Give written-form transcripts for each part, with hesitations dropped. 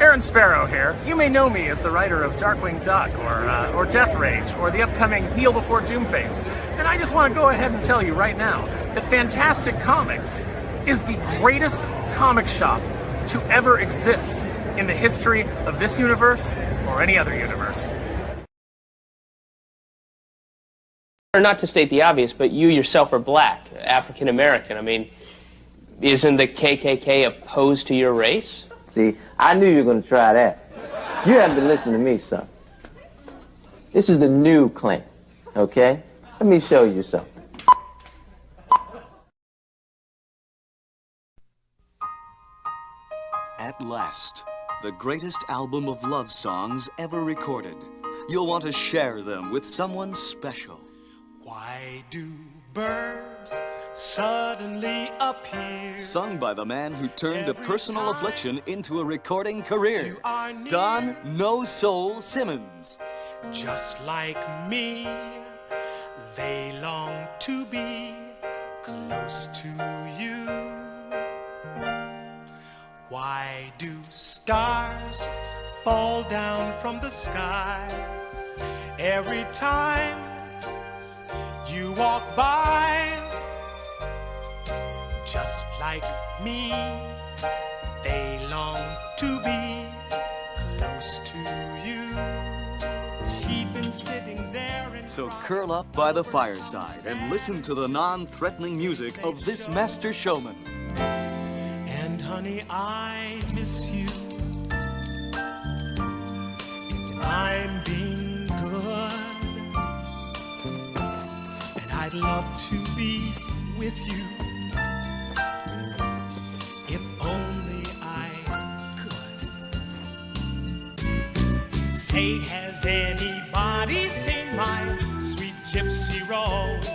Aaron Sparrow here. You may know me as the writer of Darkwing Duck or Death Rage or the upcoming Kneel Before Doomface. And I just want to go ahead and tell you right now that Fantastic Comics is the greatest comic shop to ever exist in the history of this universe or any other universe. Not to state the obvious, but you yourself are black, African American. I mean, isn't the KKK opposed to your race? See, I knew you were going to try that. You haven't been listening to me, son. This is the new Clint, okay? Let me show you something. At last, the greatest album of love songs ever recorded. You'll want to share them with someone special. Why do birds suddenly appear? Sung by the man who turned a personal affliction into a recording career, Don No Soul Simmons. Just like me, they long to be close to you. Why do stars fall down from the sky every time you walk by? Just like me, they long to be close to you. She'd been sitting there and So curl up by the fireside and listen to the non-threatening music of this master showman. And honey, I miss you, and I'm being good, and I'd love to be with you, if only I could. Say, has anybody seen my sweet gypsy rose?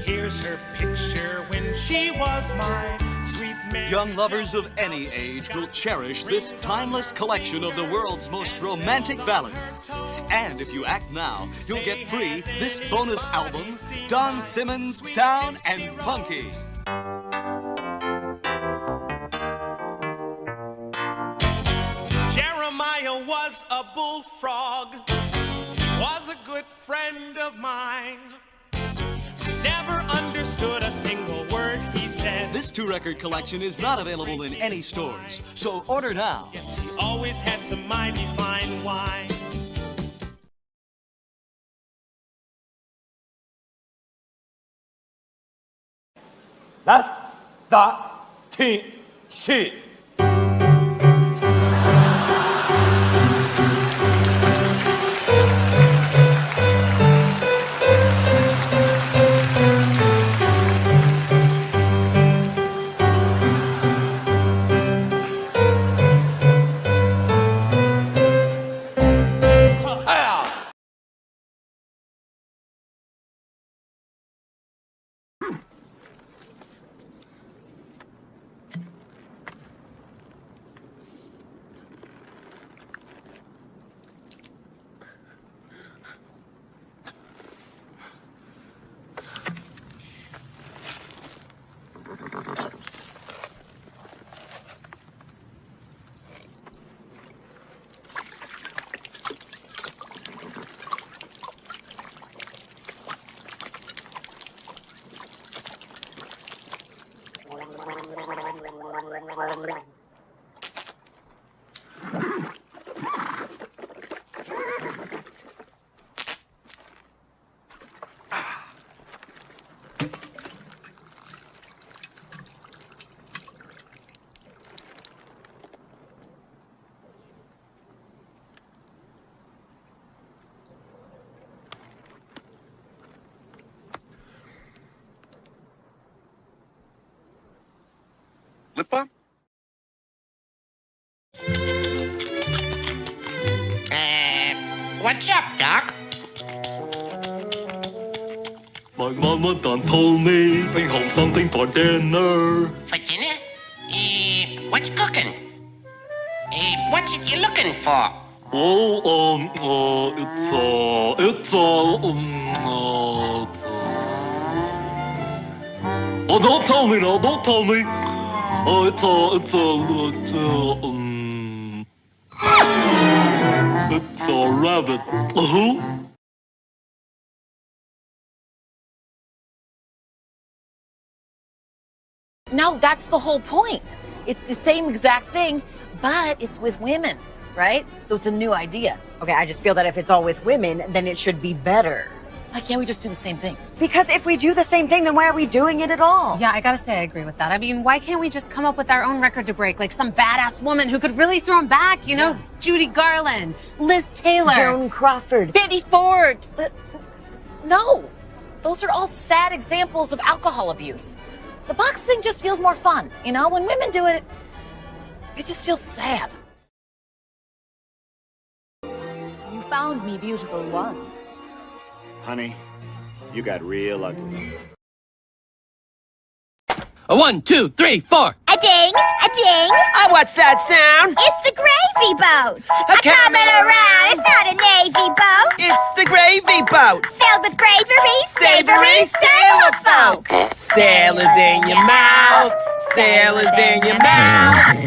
Here's her picture when she was my sweet man. Young lovers of any age will cherish this timeless collection of the world's most romantic ballads. And if you act now, you'll get free this bonus album, Don Simmons Down and Funky. Jeremiah was a bullfrog, was a good friend of mine. Never understood a single word he said. This 2-record collection is not available in any stores, so order now. Yes, he always had some mighty fine wine. Let's start TC. Flipper? What's up, Doc? My mama done told me bring home something for dinner. For dinner? What's cooking? What's it you're looking for? Oh, don't tell me now, don't tell me. It's a rabbit. No, that's the whole point. It's the same exact thing, but it's with women, right? So it's a new idea. Okay, I just feel that if it's all with women, then it should be better. Why can't we just do the same thing? Because if we do the same thing, then why are we doing it at all? Yeah, I gotta say, I agree with that. I mean, why can't we just come up with our own record to break? Like some badass woman who could really throw them back, you know? Judy Garland, Liz Taylor. Joan Crawford. Betty Ford. But no, those are all sad examples of alcohol abuse. The box thing just feels more fun, you know? When women do it, it just feels sad. You found me beautiful once. Honey, you got real ugly. A 1, 2, 3, 4. A ding, a ding. Oh, what's that sound? It's the gravy boat. Coming around. It's not a navy boat. It's the gravy boat. Filled with bravery, savory, sailor folk. Sailors in your mouth. Sailors in your mouth.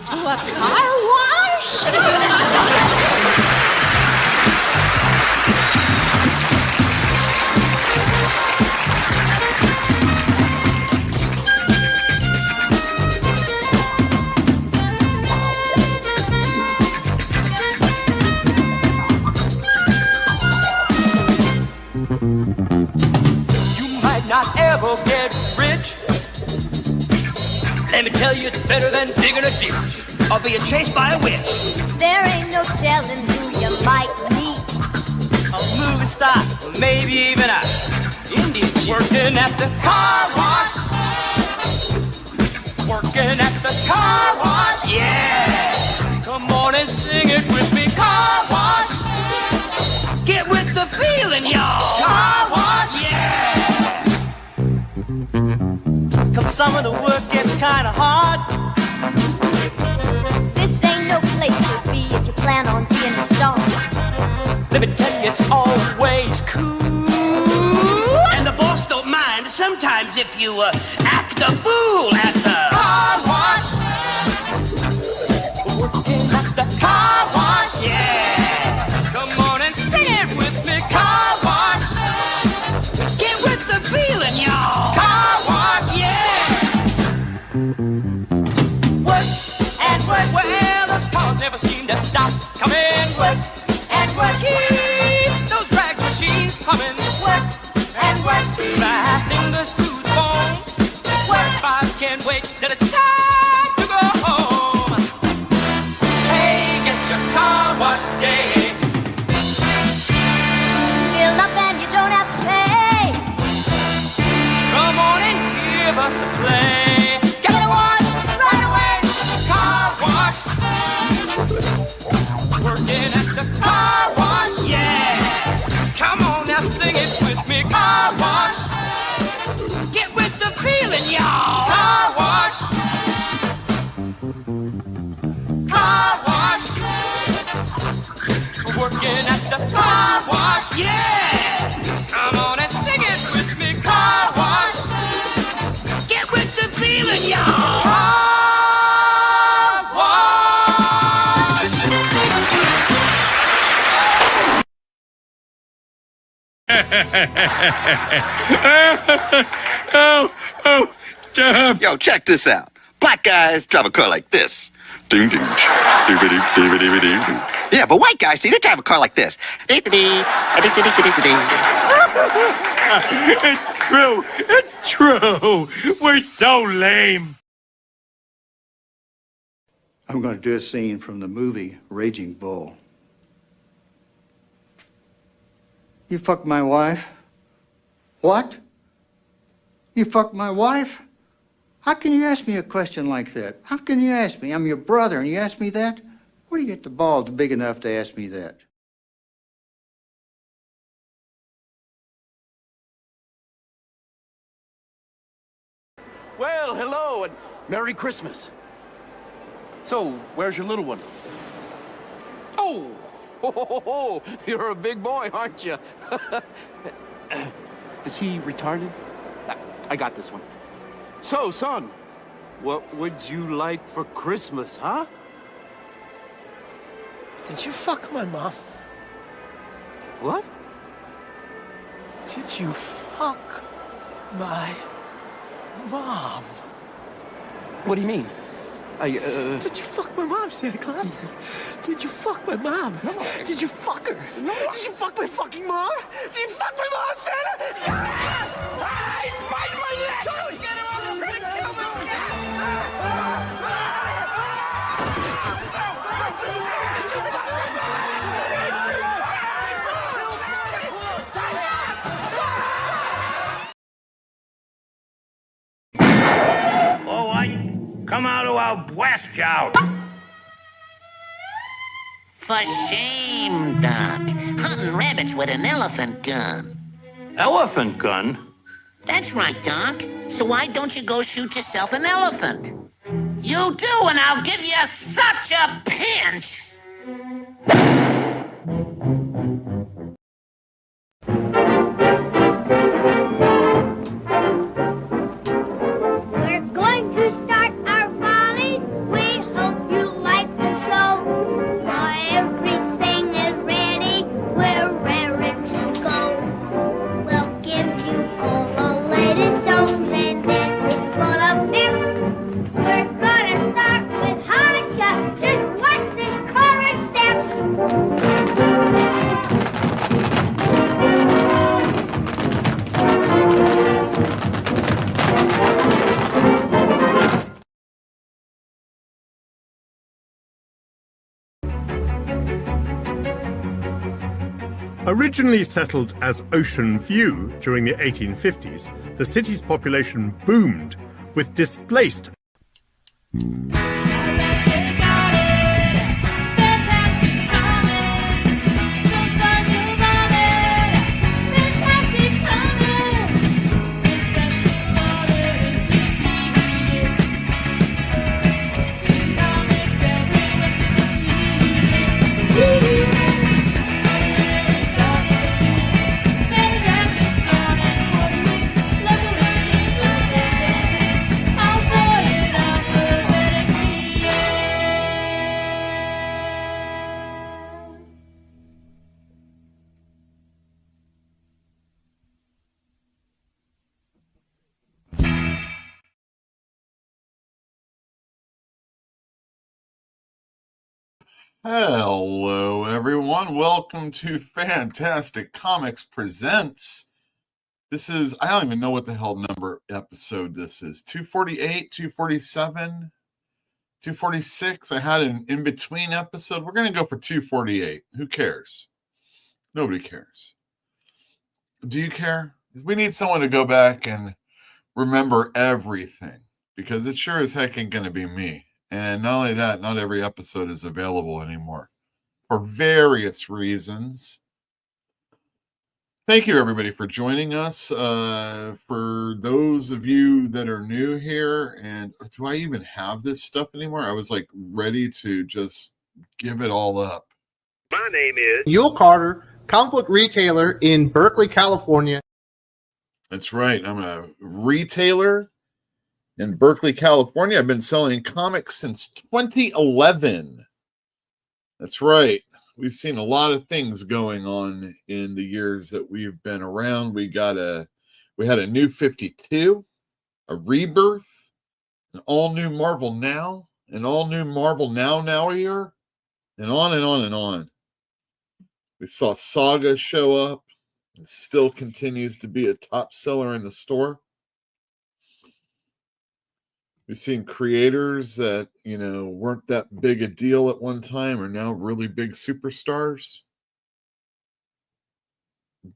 To a car wash? Not ever get rich. Let me tell you, it's better than digging a ditch or being chased by a witch. There ain't no telling who you might meet. A movie star, maybe even a Indian chick. Working at the car wash. Working at the car wash. Yeah. Come on and sing it with me. Car wash. Get with the feeling, y'all. Car wash. Yeah. Come some of the work gets kind of hard. This ain't no place to be if you plan on being a star. Let me tell you, it's always cool. And the boss don't mind sometimes if you act a fool at the car wash. Working at the car wash. Yeah. Come on and sing it with me. Car wash. Get with the feeling, y'all. Car wash. Yeah. Work and work. Well, those cars never seem to stop coming. Work and work. Keep those rag machines humming. Work and work. Flattening the screws bone. Work. I can't wait till it's time to go home. Hey, get your car wash day. Fill up and you don't have to pay. Come on and give us a play. Get a wash right away. Car wash. Working at the car wash. Yeah. Come on now, sing it with me. Car wash. Get with the feeling, y'all. Car wash. Car wash. Working at the car wash. Yeah. Come on and sing it with me. Car wash. Get with the feeling, y'all. Car wash. Yo, check this out. Black guys drive a car like this. Ding ding. Yeah, but white guys, see, they drive a car like this. It's true. It's true. We're so lame. I'm going to do a scene from the movie Raging Bull. You fucked my wife? What? You fucked my wife? How can you ask me a question like that? How can you ask me? I'm your brother and you ask me that? Where do you get the balls big enough to ask me that? Well, hello and Merry Christmas. So, where's your little one? Oh, you're a big boy, aren't you? Is he retarded? I got this one. So, son, What would you like for Christmas, huh? Did you fuck my mom? What? Did you fuck my mom? What do you mean? Did you fuck my mom, Santa Claus? Did you fuck my mom? No. Did you fuck her? No. Did you fuck my fucking mom? Did you fuck my mom, Santa? Yeah! Ah, he's biting my leg! Charlie, get him over! He's trying to kill me! All right, come out or I'll blast you out. For shame, Doc. Hunting rabbits with an elephant gun. Elephant gun? That's right, Doc. So why don't you go shoot yourself an elephant? You do, and I'll give you such a pinch. We're going to start our follies. We hope you like the show. Everything is ready. We're raring to go. We'll give you all the latest songs and dances full of pep. We're gonna start with Hacha. Just watch this chorus steps. Originally settled as Ocean View during the 1850s, the city's population boomed with displaced Hello, everyone. Welcome to Fantastic Comics Presents. This is, I don't even know what the hell number episode this is. 248, 247, 246. I had an in-between episode. We're going to go for 248. Who cares? Nobody cares. Do you care? We need someone to go back and remember everything, because it sure as heck ain't going to be me. And not only that, not every episode is available anymore for various reasons. Thank you, everybody, for joining us. For those of you that are new here, and do I even have this stuff anymore? I was like ready to just give it all up. My name is Yule Carter, comic book retailer in Berkeley, California. That's right. I'm a retailer in Berkeley, California. I've been selling comics since 2011. That's right. We've seen a lot of things going on in the years that we've been around. We had a new 52, a rebirth, an all new Marvel Now, an all new Marvel Now year, and on and on and on. We saw Saga show up. It still continues to be a top seller in the store. We've seen creators that, weren't that big a deal at one time are now really big superstars.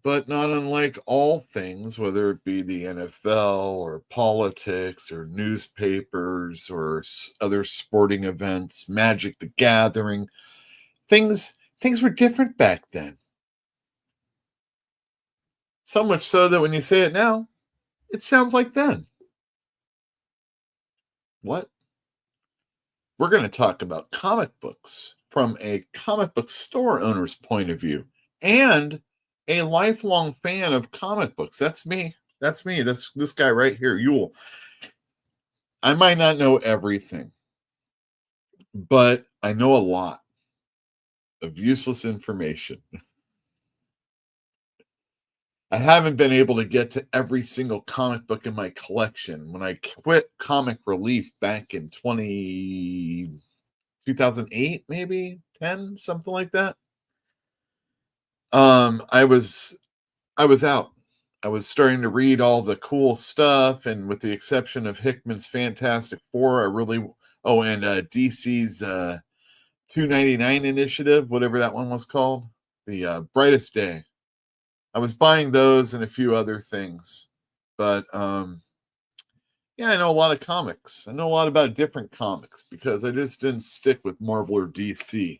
But not unlike all things, whether it be the NFL or politics or newspapers or other sporting events, Magic the Gathering, things were different back then. So much so that when you say it now, it sounds like then. What? We're going to talk about comic books from a comic book store owner's point of view and a lifelong fan of comic books. That's me. That's this guy right here, Yule. I might not know everything, but I know a lot of useless information. I haven't been able to get to every single comic book in my collection. When I quit Comic Relief back in 2008, maybe 10, something like that. I was out. I was starting to read all the cool stuff, and with the exception of Hickman's Fantastic Four, and DC's 299 initiative, whatever that one was called, the Brightest Day. I was buying those and a few other things, but yeah, I know a lot of comics. I know a lot about different comics because I just didn't stick with Marvel or DC.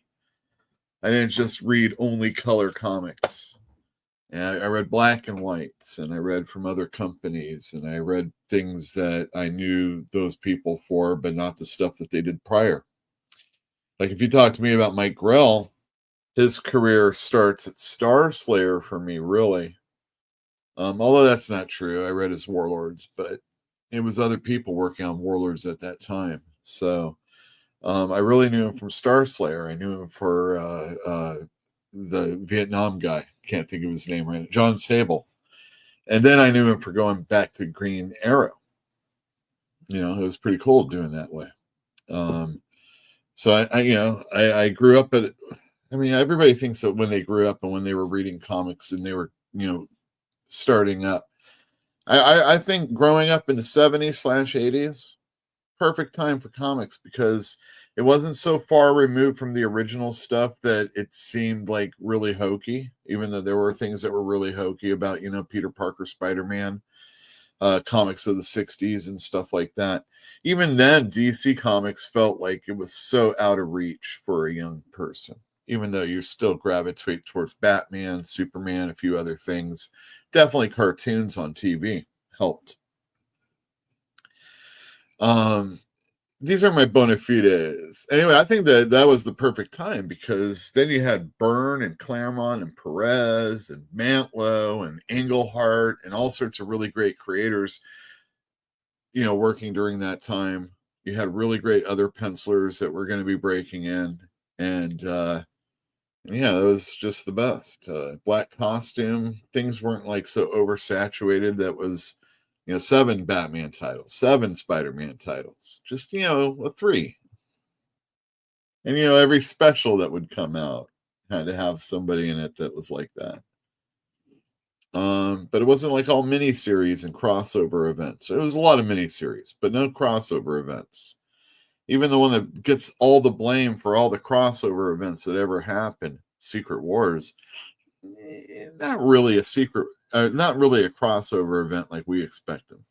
I didn't just read only color comics. And I read black and whites, and I read from other companies, and I read things that I knew those people for, but not the stuff that they did prior. Like if you talk to me about Mike Grell, his career starts at Star Slayer for me, really. Although that's not true. I read his Warlords, but it was other people working on Warlords at that time. So I really knew him from Star Slayer. I knew him for the Vietnam guy. Can't think of his name right now. John Sable. And then I knew him for going back to Green Arrow. It was pretty cool doing that way. So I grew up everybody thinks that when they grew up and when they were reading comics and they were, starting up. I think growing up in the 70s/80s, perfect time for comics because it wasn't so far removed from the original stuff that it seemed like really hokey, even though there were things that were really hokey about, Peter Parker, Spider-Man, comics of the 60s and stuff like that. Even then, DC Comics felt like it was so out of reach for a young person, even though you still gravitate towards Batman, Superman, a few other things. Definitely cartoons on TV helped. These are my bona fides. Anyway, I think that was the perfect time because then you had Byrne and Claremont and Perez and Mantlo and Englehart and all sorts of really great creators, working during that time. You had really great other pencilers that were going to be breaking in. And yeah, it was just the best. Black costume. Things weren't like so oversaturated. That was 7 Batman titles, 7 Spider-Man titles, just, a 3. And, every special that would come out had to have somebody in it that was like that. But it wasn't like all miniseries and crossover events. It was a lot of miniseries, but no crossover events. Even the one that gets all the blame for all the crossover events that ever happened, Secret Wars, not really a crossover event like we expect them.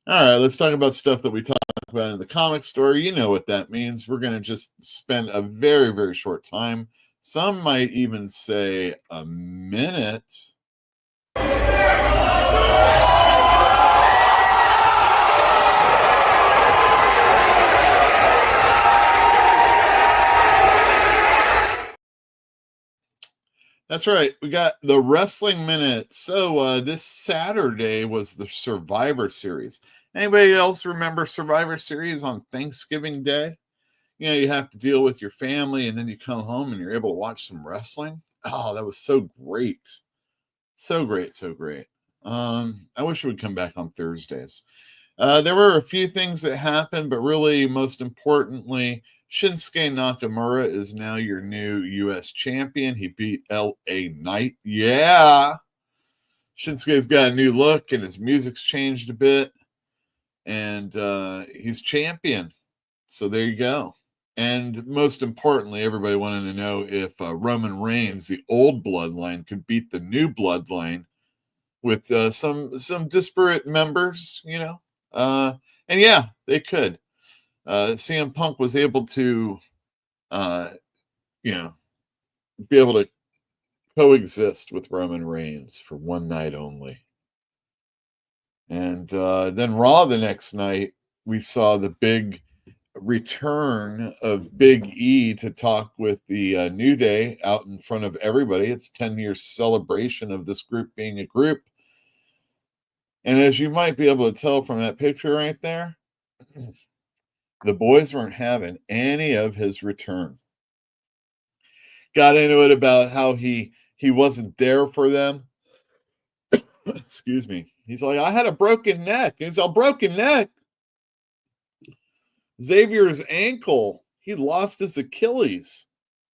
All right, let's talk about stuff that we talk about in the comic story. You know what that means. We're going to just spend a very, very short time. Some might even say a minute. That's right. We got the Wrestling Minute. So this Saturday was the Survivor Series. Anybody else remember Survivor Series on Thanksgiving Day? You have to deal with your family and then you come home and you're able to watch some wrestling. Oh, that was so great. So great, so great. I wish it would come back on Thursdays. There were a few things that happened, but really, most importantly, Shinsuke Nakamura is now your new U.S. champion. He beat L.A. Knight. Yeah. Shinsuke's got a new look and his music's changed a bit. And he's champion. So there you go. And most importantly, everybody wanted to know if Roman Reigns, the old bloodline, could beat the new bloodline with some disparate members, and yeah, they could. CM Punk was able to, be able to coexist with Roman Reigns for one night only. And then Raw the next night, we saw the big return of Big E to talk with the New Day out in front of everybody. It's 10-year celebration of this group being a group. And as you might be able to tell from that picture right there, The boys weren't having any of his return. Got into it about how he wasn't there for them. Excuse me. He's like, I had a broken neck. He's a broken neck. Xavier's ankle. He lost his Achilles.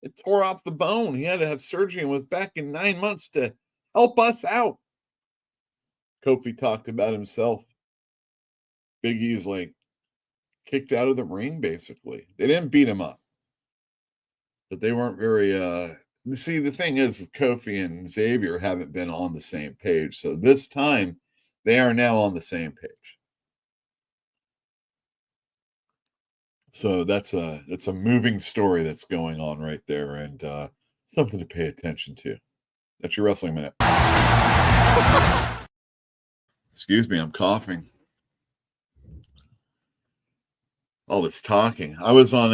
It tore off the bone. He had to have surgery and was back in 9 months to help us out. Kofi talked about himself. Big E's like kicked out of the ring, basically. They didn't beat him up. But they weren't very see, the thing is, Kofi and Xavier haven't been on the same page. So this time they are now on the same page. So that's a moving story that's going on right there, and something to pay attention to. That's your Wrestling Minute. Excuse me, I'm coughing. All this talking. I was on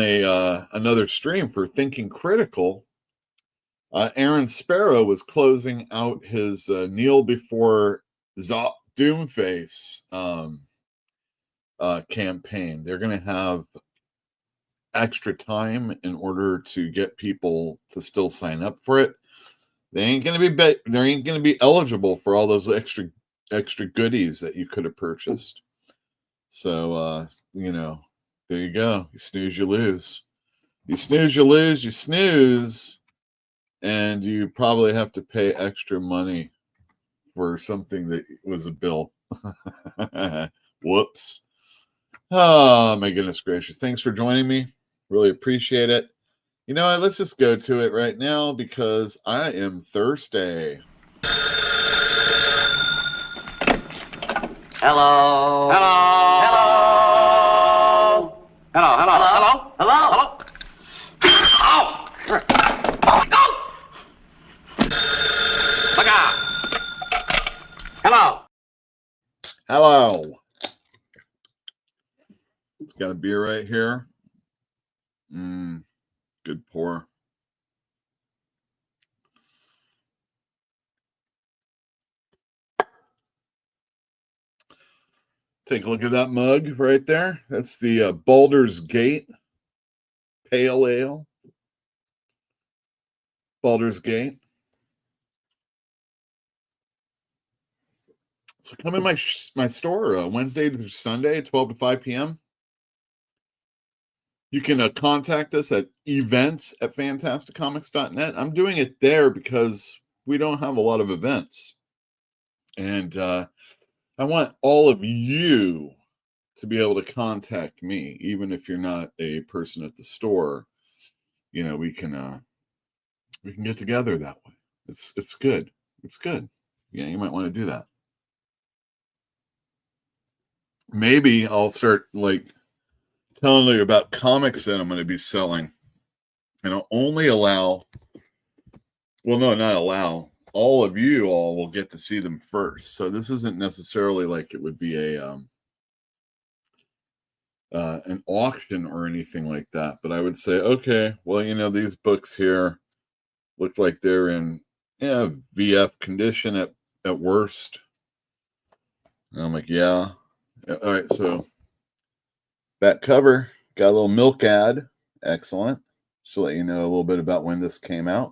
another stream for Thinking Critical. Aaron Sparrow was closing out his Kneel Before Doomface campaign. They're going to have extra time in order to get people to still sign up for it. They ain't going to be eligible for all those extra goodies that you could have purchased. So there you go. You snooze, you lose. You snooze, you lose. You snooze, and you probably have to pay extra money for something that was a bill. Whoops. Oh my goodness gracious. Thanks for joining me. Really appreciate it. You know what? Let's just go to it right now because I am thirsty. Hello. Hello. Hello. Hello. Hello. Hello. Hello. Hello. Oh. Go. Look out. Hello. Hello. Got a beer right here. Good pour. Take a look at that mug right there. That's the Baldur's Gate Pale Ale. Baldur's Gate. So come in my store Wednesday through Sunday, 12 to 5 p.m. You can contact us at events@fantasticcomics.net. I'm doing it there because we don't have a lot of events. And I want all of you to be able to contact me, even if you're not a person at the store. You know, we can get together that way. It's good. It's good. Yeah, you might want to do that. Maybe I'll start telling you about comics that I'm going to be selling, and I'll only allow, not allow, all of you all will get to see them first. So this isn't necessarily like it would be an auction or anything like that, but I would say, okay, well, these books here look like they're in VF condition at worst. And I'm like, yeah. All right, so that cover got a little milk ad. Excellent. Just to let you know a little bit about when this came out.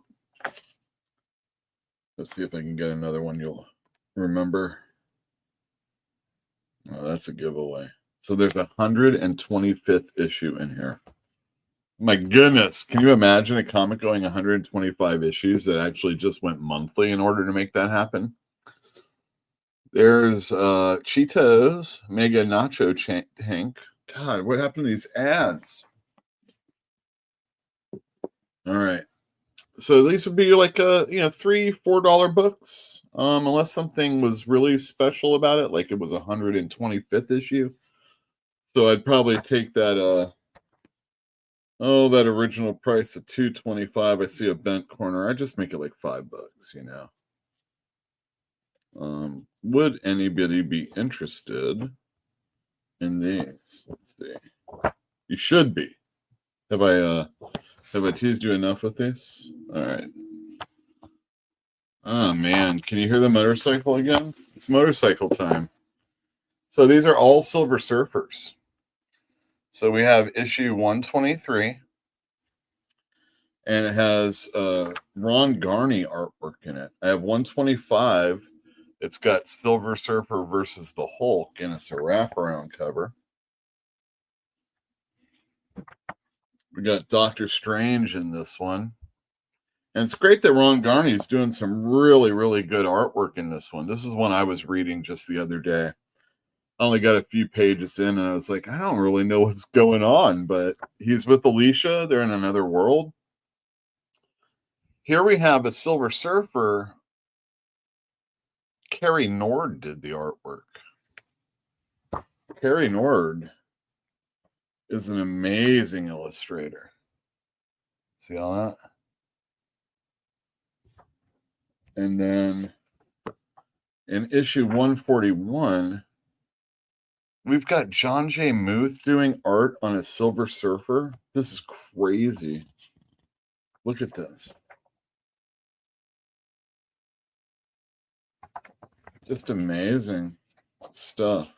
Let's see if I can get another one you'll remember. Oh, that's a giveaway. So there's a 125th issue in here. My goodness. Can you imagine a comic going 125 issues that actually just went monthly in order to make that happen? There's Cheetos, Mega Nacho Tank. God, what happened to these ads? All right. So these would be like $3-4 books. Unless something was really special about it, like it was 125th issue. So I'd probably take that that original price of $2.25. I see a bent corner. I just make it like $5, Would anybody be interested in these? Let's see. You should be. Have I teased you enough with these? All right. Oh man, can you hear the motorcycle again? It's motorcycle time. So these are all Silver Surfers. So we have issue 123, and it has Ron Garney artwork in it. I have 125. It's got Silver Surfer versus the Hulk, and it's a wraparound cover. We got Doctor Strange in this one. And it's great that Ron Garney is doing some really, really good artwork in this one. This is one I was reading just the other day. I only got a few pages in, and I was like, I don't really know what's going on, but he's with Alicia. They're in another world. Here we have a Silver Surfer. Carrie Nord did the artwork. Carrie Nord is an amazing illustrator. See all that? And then in issue 141, we've got John J. Muth doing art on a Silver Surfer. This is crazy. Look at this. Just amazing stuff.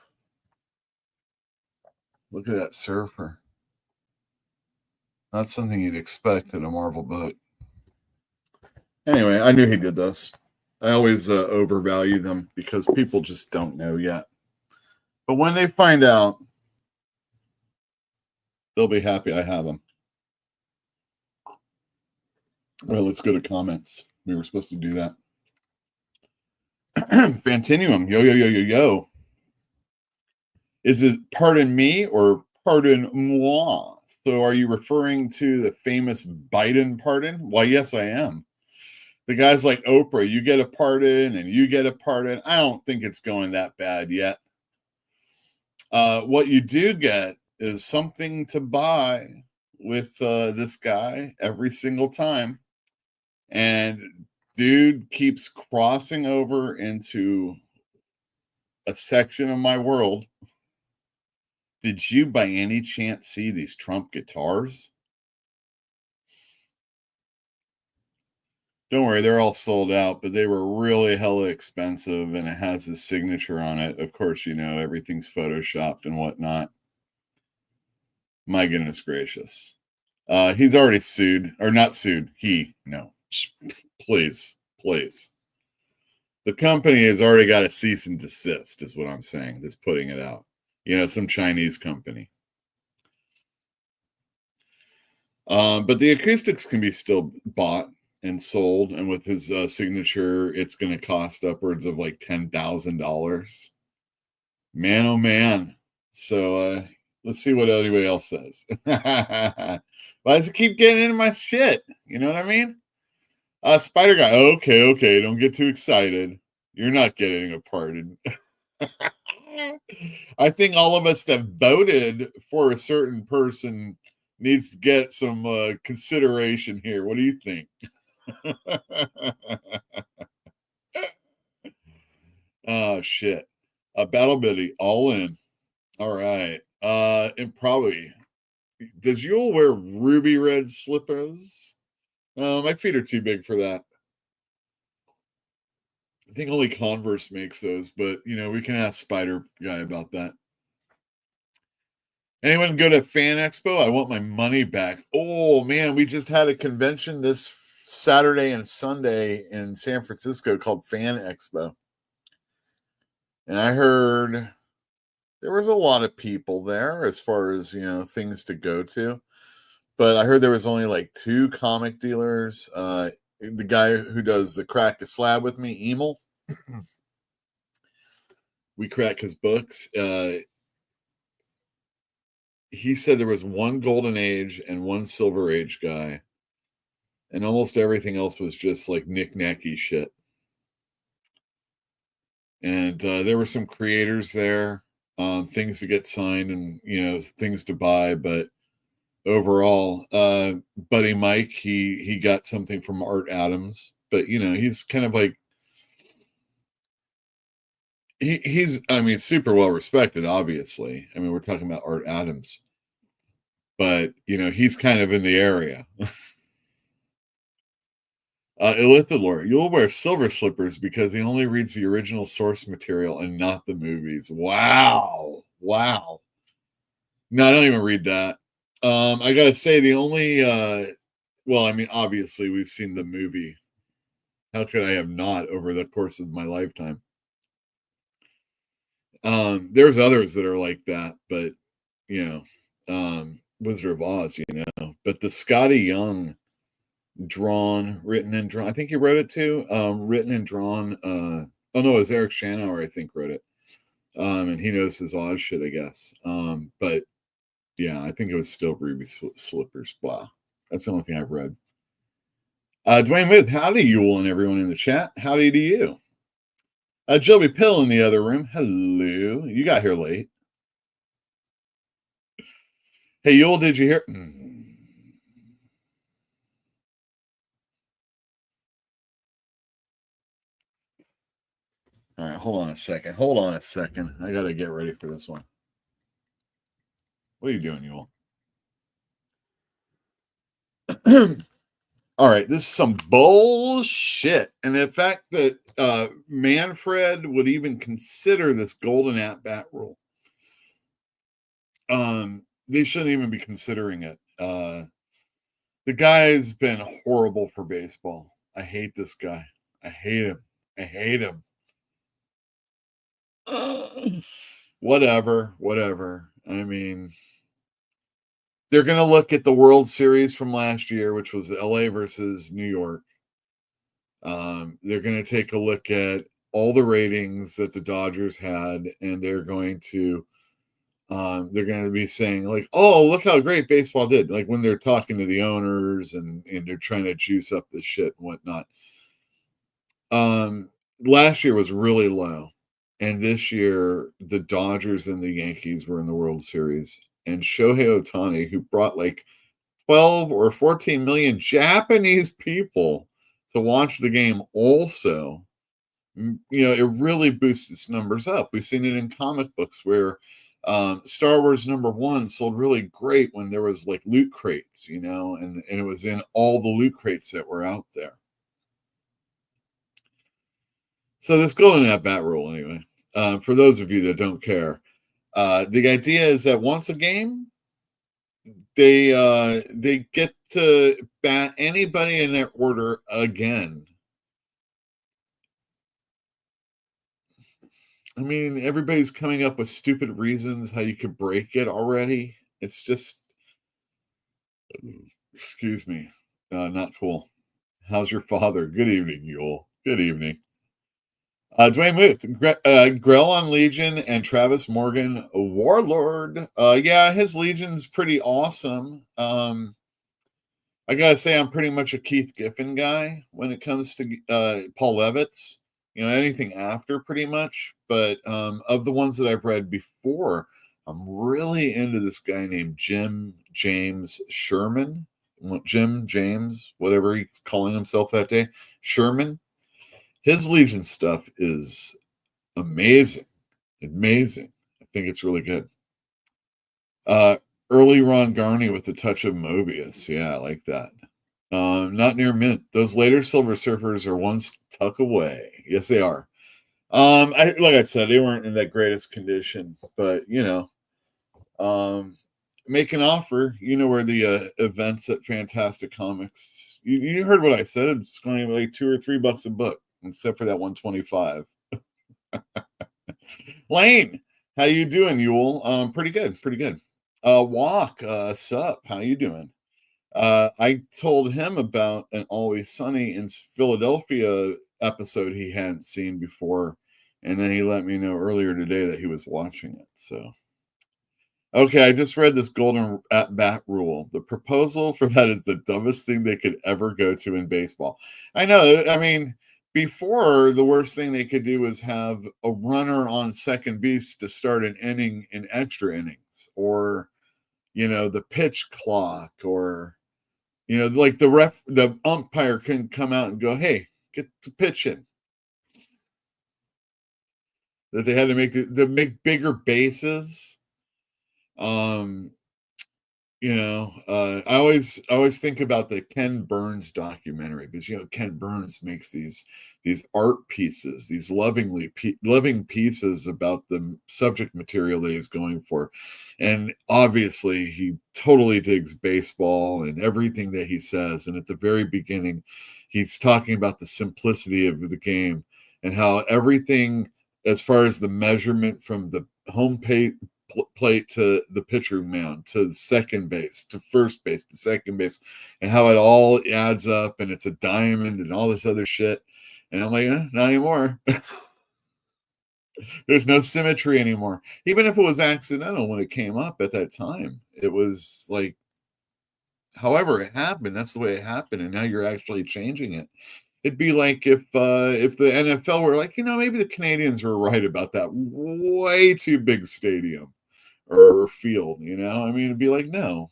Look at that surfer. Not something you'd expect in a Marvel book. Anyway, I knew he did this. I always overvalue them because people just don't know yet. But when they find out, they'll be happy I have them. Well, let's go to comments. We were supposed to do that. Fantinuum, yo. Is it pardon me or pardon moi? So are you referring to the famous Biden pardon? Why, yes, I am. The guys like Oprah, you get a pardon and you get a pardon. I don't think it's going that bad yet. What you do get is something to buy with this guy every single time. And dude keeps crossing over into a section of my world. Did you by any chance see these Trump guitars? Don't worry, they're all sold out, but they were really hella expensive, and it has his signature on it. Of course, you know, everything's photoshopped and whatnot. My goodness gracious. He's already sued, or not sued. Please. The company has already got a cease and desist, is what I'm saying, that's putting it out. You know, some Chinese company. But the acoustics can be still bought and sold, and with his signature, it's going to cost upwards of like $10,000. Man, oh man. So let's see what anybody else says. Why does it keep getting into my shit? You know what I mean? Spider Guy, okay, don't get too excited. You're not getting a pardon. I think all of us that voted for a certain person needs to get some consideration here. What do you think? Oh shit. Battle Biddy, all in. All right. And probably, does Yule wear ruby red slippers? My feet are too big for that. I think only Converse makes those, but you know, we can ask Spider Guy about that. Anyone go to Fan Expo? I want my money back. Oh man, we just had a convention this Saturday and Sunday in San Francisco called Fan Expo. And I heard there was a lot of people there as far as, you know, things to go to. But I heard there was only like 2 comic dealers. The guy who does the Crack a Slab with me, Emil. We crack his books. He said there was 1 Golden Age and 1 Silver Age guy. And almost everything else was just like knick-knacky shit. And there were some creators there, things to get signed and, you know, things to buy. But overall, Buddy Mike, he got something from Art Adams. But, you know, he's kind of like, he's, I mean, super well respected, obviously. I mean, we're talking about Art Adams. But, you know, he's kind of in the area. Illithilor, you'll wear silver slippers because he only reads the original source material and not the movies. Wow. No, I don't even read that. I gotta say the only well, I mean, obviously we've seen the movie. How could I have not over the course of my lifetime? There's others that are like that, but you know, Wizard of Oz, you know, but the Scotty Young written and drawn, I think he wrote it too. Written and drawn, oh no, it was Eric Shanauer, I think, wrote it. And he knows his Oz shit, I guess. But yeah, I think it was still Ruby Slippers. Blah. That's the only thing I've read. Dwayne Muth, howdy, Yule, and everyone in the chat. Howdy to you. Joby Pill in the other room. Hello. You got here late. Hey, Yule, did you hear? All right, hold on a second. Hold on a second. I got to get ready for this one. What are you doing, Yule? All right, this is some bullshit. And the fact that Manfred would even consider this golden at-bat rule, they shouldn't even be considering it. The guy's been horrible for baseball. I hate this guy. I hate him. I hate him. Whatever. I mean, they're going to look at the World Series from last year, which was LA versus New York. They're going to take a look at all the ratings that the Dodgers had, and they're going to be saying like, "Oh, look how great baseball did!" Like when they're talking to the owners and they're trying to juice up the shit and whatnot. Last year was really low, and this year the Dodgers and the Yankees were in the World Series, and Shohei Ohtani, who brought like 12 or 14 million Japanese people to watch the game also, you know, it really boosts its numbers up. We've seen it in comic books where Star Wars #1 sold really great when there was like loot crates, you know, and it was in all the loot crates that were out there. So this golden at-bat rule, anyway, for those of you that don't care, the idea is that once a game, they get to bat anybody in their order again. I mean, everybody's coming up with stupid reasons how you could break it already. It's just, excuse me, not cool. How's your father? Good evening, Yule. Good evening. Dwayne Muth, Grell on Legion and Travis Morgan, Warlord. Yeah, his Legion's pretty awesome. I gotta say, I'm pretty much a Keith Giffen guy when it comes to Paul Levitz. You know, anything after pretty much. But of the ones that I've read before, I'm really into this guy named Jim James Sherman. Jim James, whatever he's calling himself that day. Sherman. His Legion stuff is amazing. Amazing. I think it's really good. Early Ron Garney with a touch of Mobius. Yeah, I like that. Not near mint. Those later Silver Surfers are one tuck away. Yes, they are. Like I said, they weren't in that greatest condition, but you know, make an offer. You know where the events at Fantastic Comics. You heard what I said. It's going to be like $2 or $3 a book, except for that 125. Lane, how you doing, Yule? Pretty good. Walk, sup? How you doing? I told him about an Always Sunny in Philadelphia episode he hadn't seen before, and then he let me know earlier today that he was watching it. So, okay, I just read this golden at-bat rule. The proposal for that is the dumbest thing they could ever go to in baseball. I know. I mean, before, the worst thing they could do was have a runner on second base to start an inning in extra innings, or you know, the pitch clock, or you know, like the umpire can come out and go, "Hey, get to pitching." That they had to make bigger bases. You know, I always think about the Ken Burns documentary, because you know Ken Burns makes these these art pieces, these loving pieces about the subject material that he's going for. And obviously, he totally digs baseball and everything that he says. And at the very beginning, he's talking about the simplicity of the game and how everything, as far as the measurement from the home plate to the pitcher mound to second base to first base to second base, and how it all adds up and it's a diamond and all this other shit. And I'm like, not anymore. There's no symmetry anymore. Even if it was accidental when it came up at that time, it was like, however it happened, that's the way it happened, and now you're actually changing it. It'd be like if the NFL were like, maybe the Canadians were right about that way too big stadium or field, I mean, it'd be like, no.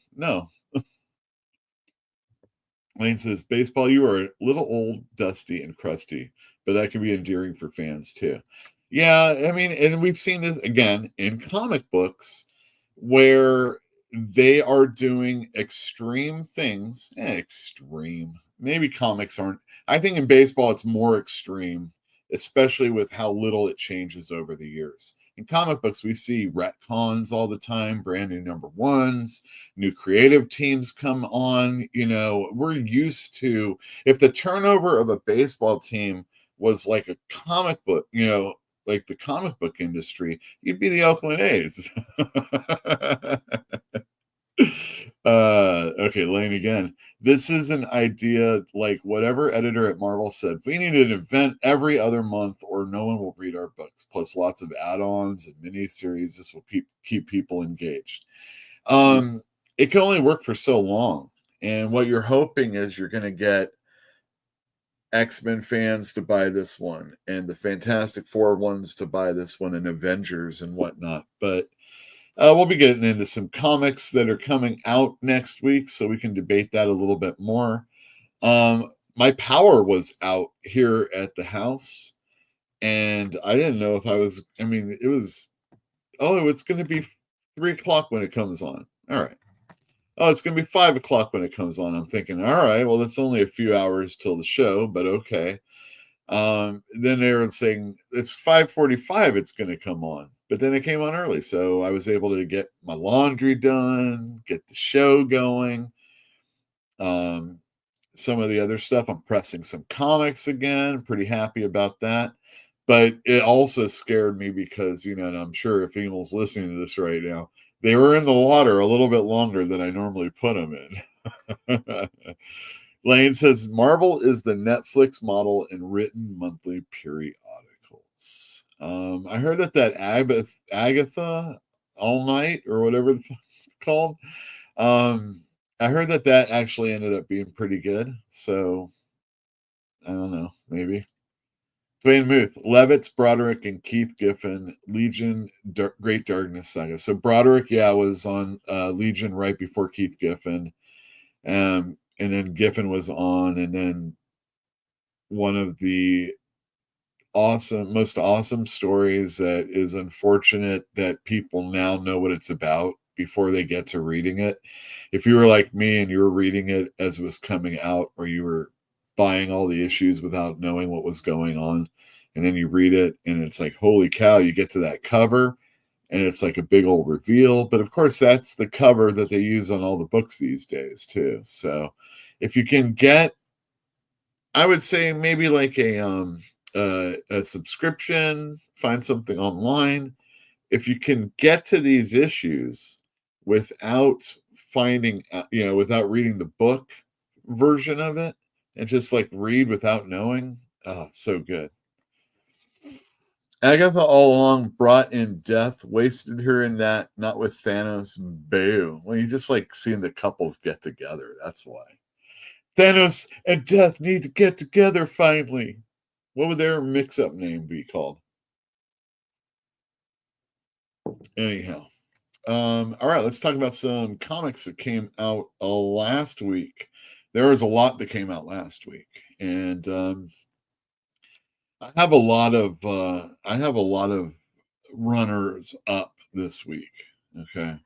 Lane says, baseball, you are a little old, dusty, and crusty, but that can be endearing for fans too. Yeah, I mean, and we've seen this again in comic books where they are doing extreme things. Extreme. Maybe comics aren't. I think in baseball it's more extreme, especially with how little it changes over the years. In comic books, we see retcons all the time, brand new number ones, new creative teams come on. We're used to, if the turnover of a baseball team was like a comic book, like the comic book industry, you'd be the Oakland A's. Okay, Lane again. This is an idea like whatever editor at Marvel said. We need an event every other month or no one will read our books, plus lots of add-ons and miniseries. This will keep people engaged. It can only work for so long. And what you're hoping is you're going to get X-Men fans to buy this one and the Fantastic Four ones to buy this one and Avengers and whatnot. But we'll be getting into some comics that are coming out next week, so we can debate that a little bit more. My power was out here at the house, and I didn't know if it was, it's going to be 3 o'clock when it comes on. All right. Oh, it's going to be 5 o'clock when it comes on. I'm thinking, all right, well, that's only a few hours till the show, but okay. Then they were saying it's 5:45 it's going to come on, but then it came on early, so I was able to get my laundry done, get the show going. Some of the other stuff, I'm pressing some comics again. Pretty happy about that, but it also scared me because and I'm sure if anyone's listening to this right now, they were in the water a little bit longer than I normally put them in. Lane says Marvel is the Netflix model in written monthly periodicals. I heard that Agatha All Night or whatever it's called. I heard that actually ended up being pretty good. So I don't know, maybe. Dwayne Muth, Levitz, Broderick, and Keith Giffen, Legion, Great Darkness Saga. So Broderick, was on Legion right before Keith Giffen. And then Giffen was on, and then one of the most awesome stories that is unfortunate that people now know what it's about before they get to reading it. If you were like me and you were reading it as it was coming out, or you were buying all the issues without knowing what was going on, and then you read it and it's like, holy cow, you get to that cover and it's like a big old reveal. But of course, that's the cover that they use on all the books these days too. So if you can get, I would say maybe like a subscription, find something online. If you can get to these issues without without reading the book version of it and just like read without knowing, so good. Agatha all along brought in death, wasted her in that, not with Thanos. Boo. Well, you just like seeing the couples get together. That's why. Thanos and Death need to get together finally. What would their mix-up name be called? Anyhow. All right, let's talk about some comics that came out last week. There was a lot that came out last week, and I have a lot of runners up this week. Okay,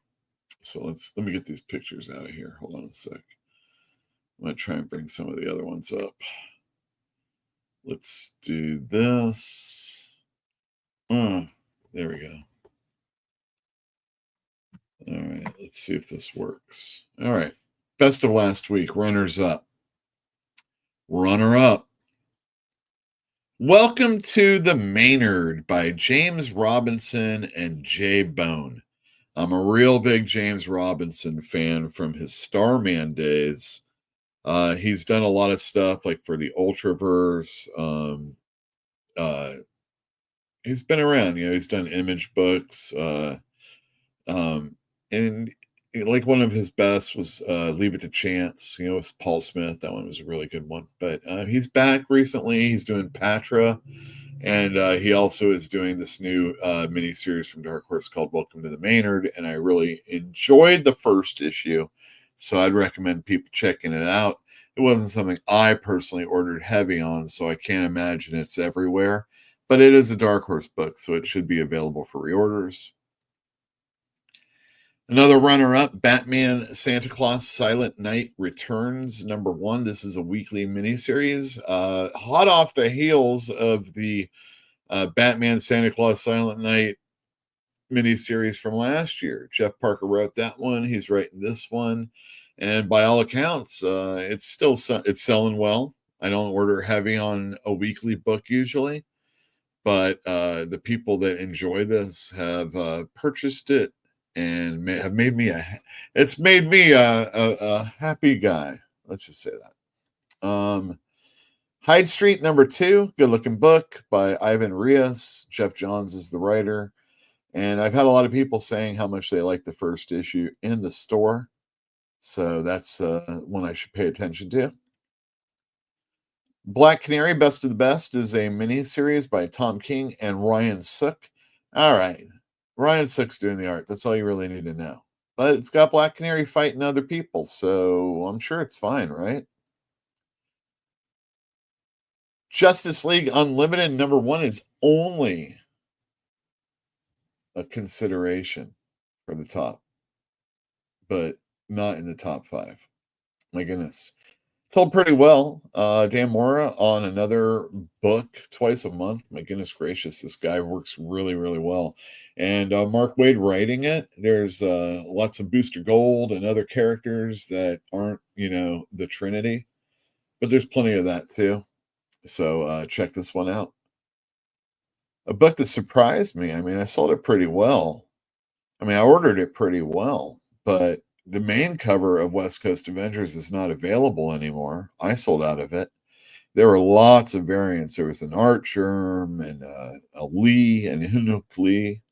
so let me get these pictures out of here. Hold on a sec. I'm gonna try and bring some of the other ones up. Let's do this. There we go. All right, let's see if this works. All right. Best of last week, runners up. Runner up. Welcome to the Maynard by James Robinson and Jay Bone. I'm a real big James Robinson fan from his Starman days. He's done a lot of stuff like for the Ultraverse. He's been around, he's done image books. And like one of his best was Leave It to Chance, with Paul Smith. That one was a really good one. But he's back recently. He's doing Patra. And he also is doing this new miniseries from Dark Horse called Welcome to the Maynard. And I really enjoyed the first issue. So I'd recommend people checking it out. It wasn't something I personally ordered heavy on, so I can't imagine it's everywhere. But it is a Dark Horse book, so it should be available for reorders. Another runner-up, Batman Santa Claus Silent Night Returns, #1. This is a weekly miniseries, hot off the heels of the Batman Santa Claus Silent Night miniseries from last year. Jeff Parker wrote that one. He's writing this one, and by all accounts, it's selling well. I don't order heavy on a weekly book usually, but the people that enjoy this have purchased it. And have made me a happy guy. Let's just say that. Hyde Street #2, good looking book by Ivan Rios. Jeff Johns is the writer. And I've had a lot of people saying how much they like the first issue in the store. So that's one I should pay attention to. Black Canary, Best of the Best, is a mini-series by Tom King and Ryan Sook. All right. Ryan Sook's doing the art. That's all you really need to know. But it's got Black Canary fighting other people, so I'm sure it's fine, right? Justice League Unlimited #1 is only a consideration for the top, but not in the top 5. My goodness. Told pretty well. Dan Mora on another book twice a month. My goodness gracious, this guy works really, really well. And Mark Waid writing it. There's lots of Booster Gold and other characters that aren't, the Trinity. But there's plenty of that too. So check this one out. A book that surprised me. I mean, I sold it pretty well. I mean, I ordered it pretty well, but the main cover of West Coast Avengers is not available anymore. I sold out of it. There were lots of variants. There was an Archerm and a Lee and Inuk Lee.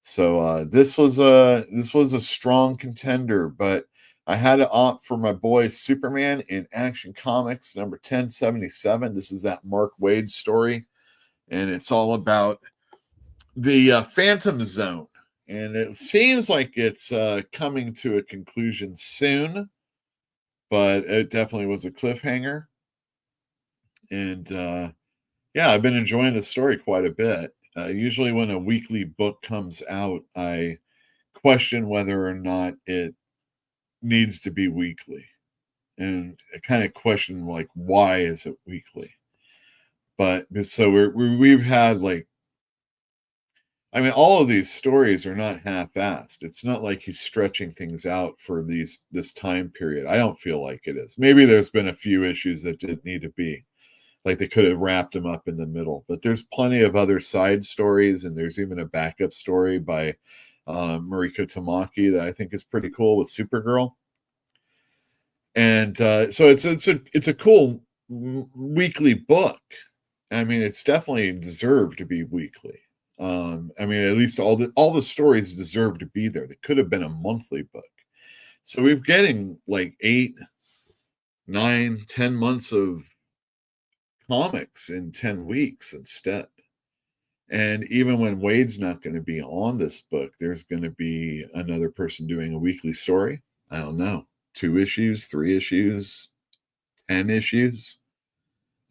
So this was a strong contender, but I had to opt for my boy Superman in Action Comics #1077. This is that Mark Waid story, and it's all about the Phantom Zone. And it seems like it's coming to a conclusion soon, but it definitely was a cliffhanger. And yeah, I've been enjoying the story quite a bit. Usually when a weekly book comes out, I question whether or not it needs to be weekly. And I kind of question, like, why is it weekly? But so we've had all of these stories are not half-assed. It's not like he's stretching things out for this time period. I don't feel like it is. Maybe there's been a few issues that didn't need to be. Like they could have wrapped them up in the middle. But there's plenty of other side stories, and there's even a backup story by Mariko Tamaki that I think is pretty cool with Supergirl. And so it's a cool weekly book. I mean, it's definitely deserved to be weekly. At least all the stories deserve to be there. They could have been a monthly book. So we're getting like 8, 9, 10 months of comics in 10 weeks instead. And even when Wade's not going to be on this book, there's going to be another person doing a weekly story. I don't know, 2 issues, 3 issues, 10 issues.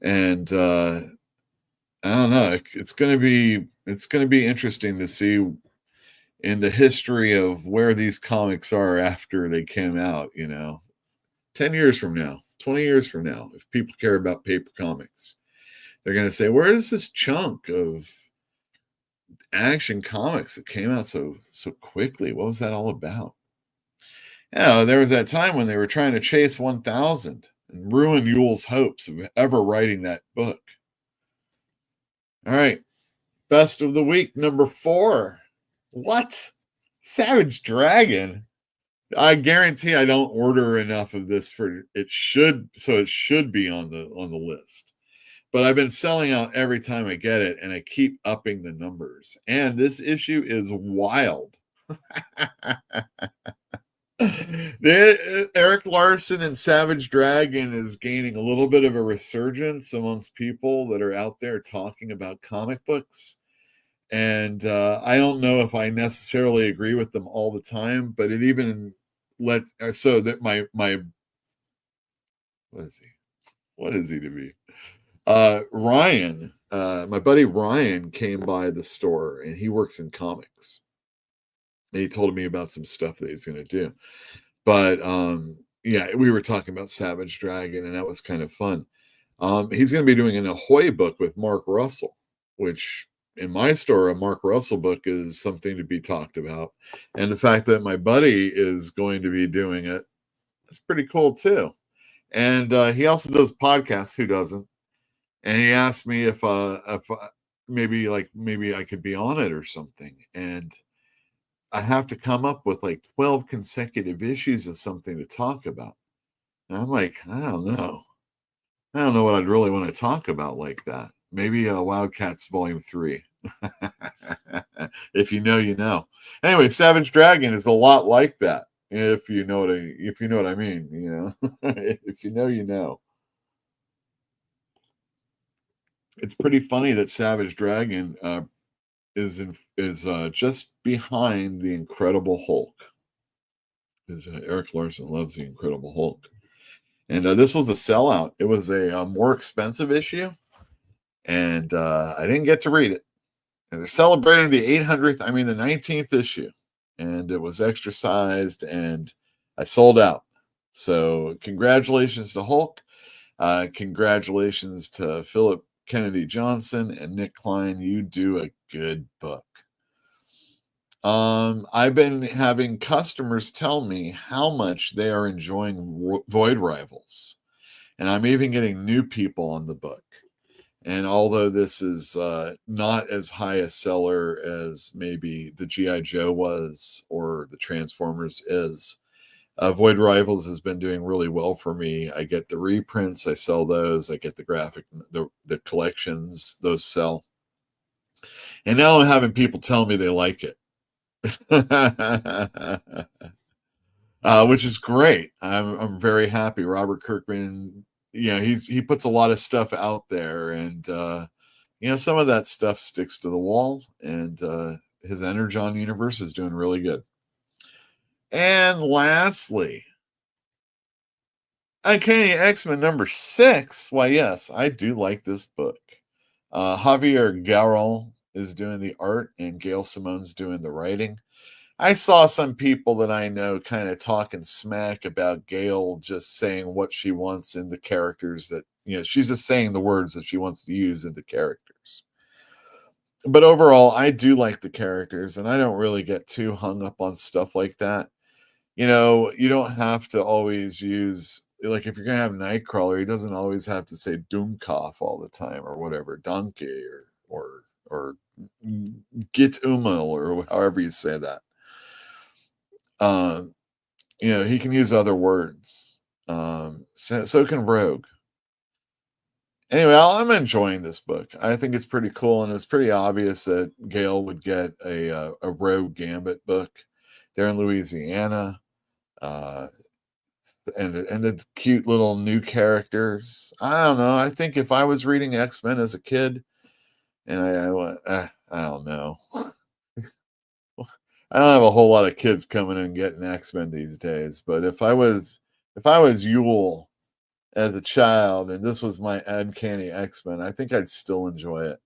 And I don't know. It's going to be interesting to see in the history of where these comics are after they came out, 10 years from now, 20 years from now, if people care about paper comics. they're going to say, where is this chunk of Action Comics that came out so quickly? What was that all about? Yeah, there was that time when they were trying to chase 1,000 and ruin Yule's hopes of ever writing that book. All right. Best of the week, number 4. What? Savage Dragon? I guarantee I don't order enough of this for it should be on the list. But I've been selling out every time I get it, and I keep upping the numbers. And this issue is wild. Eric Larson and Savage Dragon is gaining a little bit of a resurgence amongst people that are out there talking about comic books. And I don't know if I necessarily agree with them all the time, but it even so that my what is he to me? Ryan, my buddy Ryan came by the store, and he works in comics. And he told me about some stuff that he's going to do. But yeah, we were talking about Savage Dragon, and that was kind of fun. He's going to be doing an Ahoy book with Mark Russell, which in my store, a Mark Russell book is something to be talked about. And the fact that my buddy is going to be doing it, that's pretty cool too. And he also does podcasts. Who doesn't? And he asked me if maybe I could be on it or something. And I have to come up with like 12 consecutive issues of something to talk about. And I'm like, I don't know. I don't know what I'd really want to talk about like that. Maybe Wildcats Volume 3. If you know, you know. Anyway, Savage Dragon is a lot like that. If you know what I mean, you know. If you know, you know. It's pretty funny that Savage Dragon is just behind the Incredible Hulk. Because Eric Larson loves the Incredible Hulk. And this was a sellout. It was a more expensive issue. And I didn't get to read it. And they're celebrating the 19th issue. And it was extra sized, and I sold out. So congratulations to Hulk. Congratulations to Philip Kennedy Johnson and Nick Klein. You do a good book. I've been having customers tell me how much they are enjoying Void Rivals. And I'm even getting new people on the book. And although this is not as high a seller as maybe the G.I. Joe was or the Transformers is, Void Rivals has been doing really well for me. I get the reprints, I sell those. I get the graphic, the collections, those sell. And now I'm having people tell me they like it, which is great. I'm very happy. Robert Kirkman, he puts a lot of stuff out there, and some of that stuff sticks to the wall, and his Energon universe is doing really good. And lastly, Uncanny X-Men number 6. Why, yes, I do like this book. Javier Garrel is doing the art, and Gail Simone's doing the writing. I saw some people that I know kind of talking smack about Gail just saying what she wants in the characters that, she's just saying the words that she wants to use in the characters. But overall, I do like the characters, and I don't really get too hung up on stuff like that. You don't have to always use, like, if you're going to have Nightcrawler, he doesn't always have to say Doomkoff all the time or whatever, Donkey or Git Umel or however you say that. He can use other words. So can Rogue. Anyway, I'm enjoying this book. I think it's pretty cool, and it's pretty obvious that Gail would get a Rogue Gambit book. They're in Louisiana. And the cute little new characters. I don't know. I think if I was reading X-Men as a kid, and I don't know. I don't have a whole lot of kids coming in and getting X-Men these days, but if I was Yule as a child and this was my Uncanny X-Men, I think I'd still enjoy it.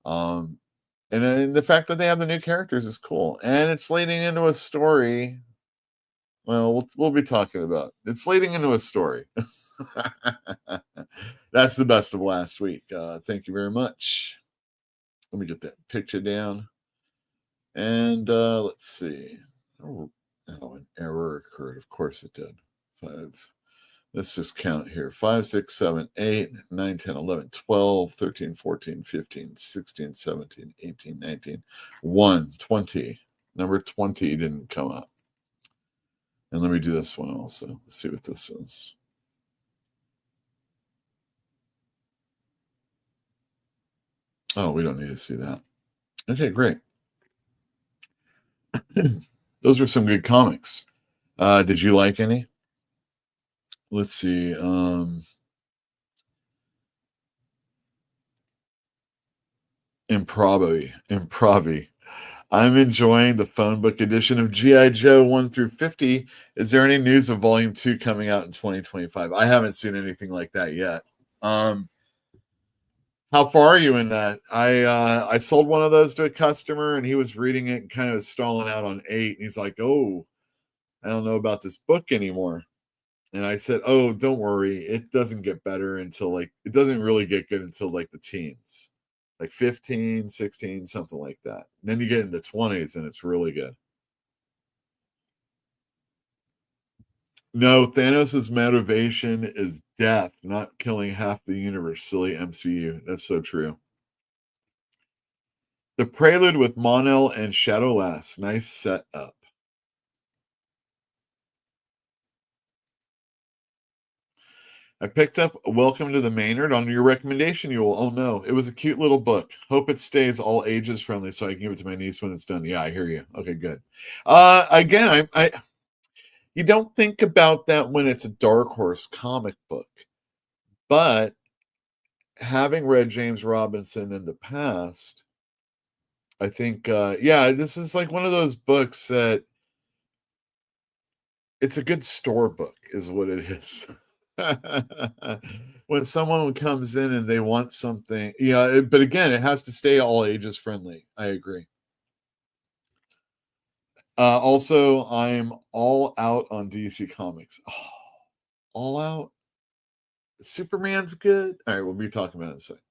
And the fact that they have the new characters is cool, and it's leading into a story. Well, we'll be talking about. It's leading into a story. That's the best of last week. Thank you very much. Let me get that picture down. And let's see. Oh, an error occurred. Of course it did. 5. Let's just count here. 5, 6, 7, 8, 9, 10, 11, 12, 13, 14, 15, 16, 17, 18, 19, 1, 20. Number 20 didn't come up. And let me do this one also. Let's see what this is. Oh, we don't need to see that. Okay, great. Those were some good comics. Did you like any? Let's see. Improvi. I'm enjoying the phone book edition of G.I. Joe 1 through 50. Is there any news of Volume 2 coming out in 2025? I haven't seen anything like that yet. How far are you in that? I sold one of those to a customer, and he was reading it and kind of stalling out on 8. And he's like, oh, I don't know about this book anymore. And I said, oh, don't worry. It doesn't get better until it doesn't really get good until the teens. 15, 16, something like that. And then you get in the 20s and it's really good. No, Thanos' motivation is death, not killing half the universe. Silly MCU. That's so true. The Prelude with Mon-El and Shadowlass. Nice setup. I picked up Welcome to the Maynard on your recommendation, you will. Oh no, it was a cute little book. Hope it stays all ages friendly so I can give it to my niece when it's done. Yeah, I hear you. Okay, good. Again, I you don't think about that when it's a Dark Horse comic book, but having read James Robinson in the past, I think this is one of those books that it's a good store book is what it is. When someone comes in and they want something, but again, it has to stay all ages friendly. I agree. Also, I'm all out on DC Comics. Oh, all out? Superman's good? All right, we'll be talking about it in a second.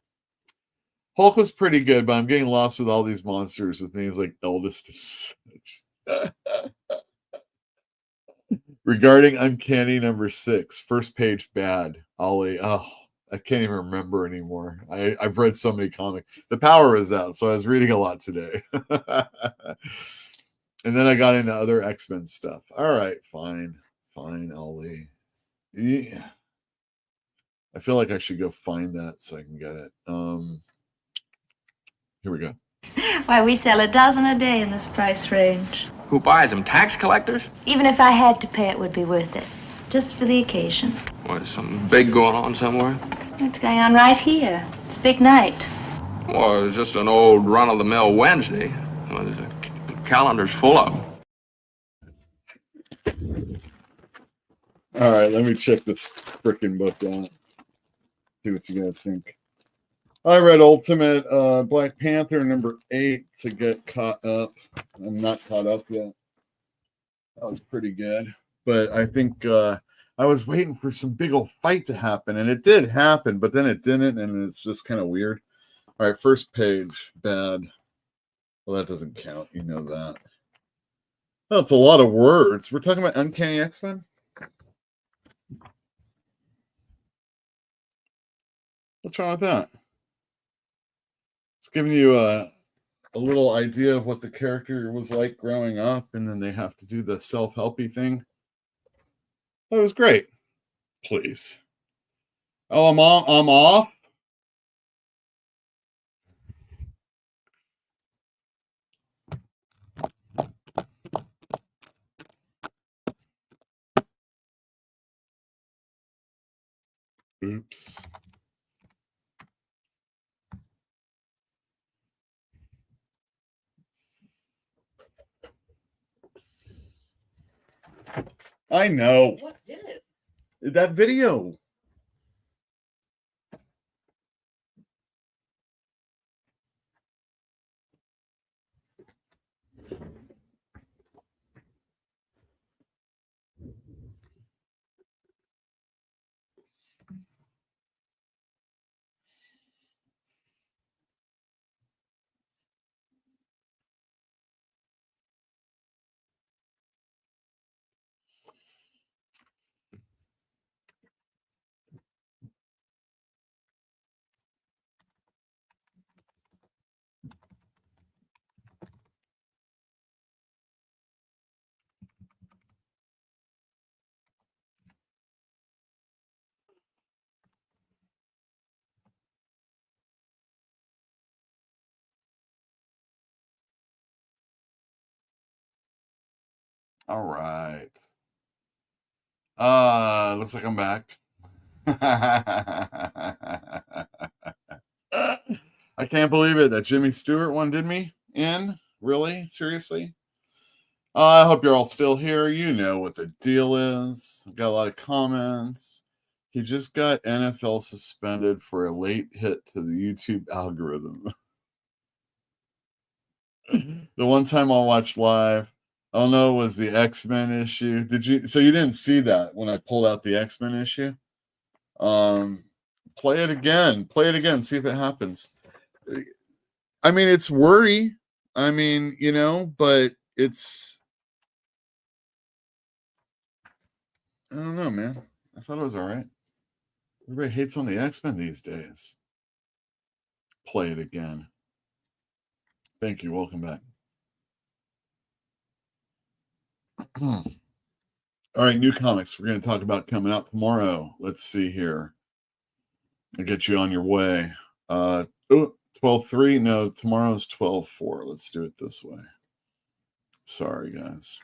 Hulk was pretty good, but I'm getting lost with all these monsters with names like Eldest and such. Regarding Uncanny number 6, first page bad. Ollie, I can't even remember anymore. I've read so many comics. The power is out, so I was reading a lot today. And then I got into other X-Men stuff. All right, fine, Ollie. Yeah. I feel like I should go find that so I can get it. Here we go. Why, we sell a dozen a day in this price range. Who buys them? Tax collectors? Even if I had to pay, it would be worth it. Just for the occasion. What, something big going on somewhere? It's going on right here. It's a big night. Well, it's just an old run-of-the-mill Wednesday. Well, the calendar's full of them. All right, let me check this freaking book out. See what you guys think. I read Ultimate Black Panther number 8 to get caught up. I'm not caught up yet. That was pretty good. But I think I was waiting for some big old fight to happen, and it did happen, but then it didn't, and it's just kind of weird. All right, first page, bad. Well, that doesn't count. You know that. Oh, it's a lot of words. We're talking about Uncanny X-Men? What's wrong with that? It's giving you a little idea of what the character was like growing up, and then they have to do the self-helpy thing. That was great. Please. Oh, I'm off? Oops. I know. What did it? That video. All right. Looks like I'm back. I can't believe it that Jimmy Stewart one did me in. Really? Seriously? I hope you're all still here. You know what the deal is. I've got a lot of comments. He just got NFL suspended for a late hit to the YouTube algorithm. The one time I watched live, oh no, it was the X-Men issue. So you didn't see that when I pulled out the X-Men issue? Play it again, see if it happens. I mean, it's worry. I mean, but it's, I don't know, man. I thought it was all right. Everybody hates on the X-Men these days. Play it again. Thank you. Welcome back. All right, new comics we're going to talk about coming out tomorrow. Let's see here. I'll get you on your way. 12/3. No, tomorrow's 12/4. Let's do it this way. Sorry, guys.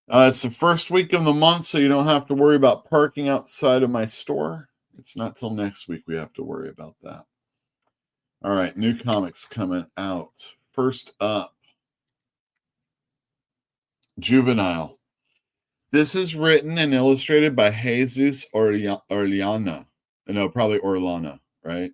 It's the first week of the month, so you don't have to worry about parking outside of my store. It's not till next week we have to worry about that. All right, new comics coming out. First up, Juvenile. This is written and illustrated by Jesus Orellana. No, probably Orellana, right?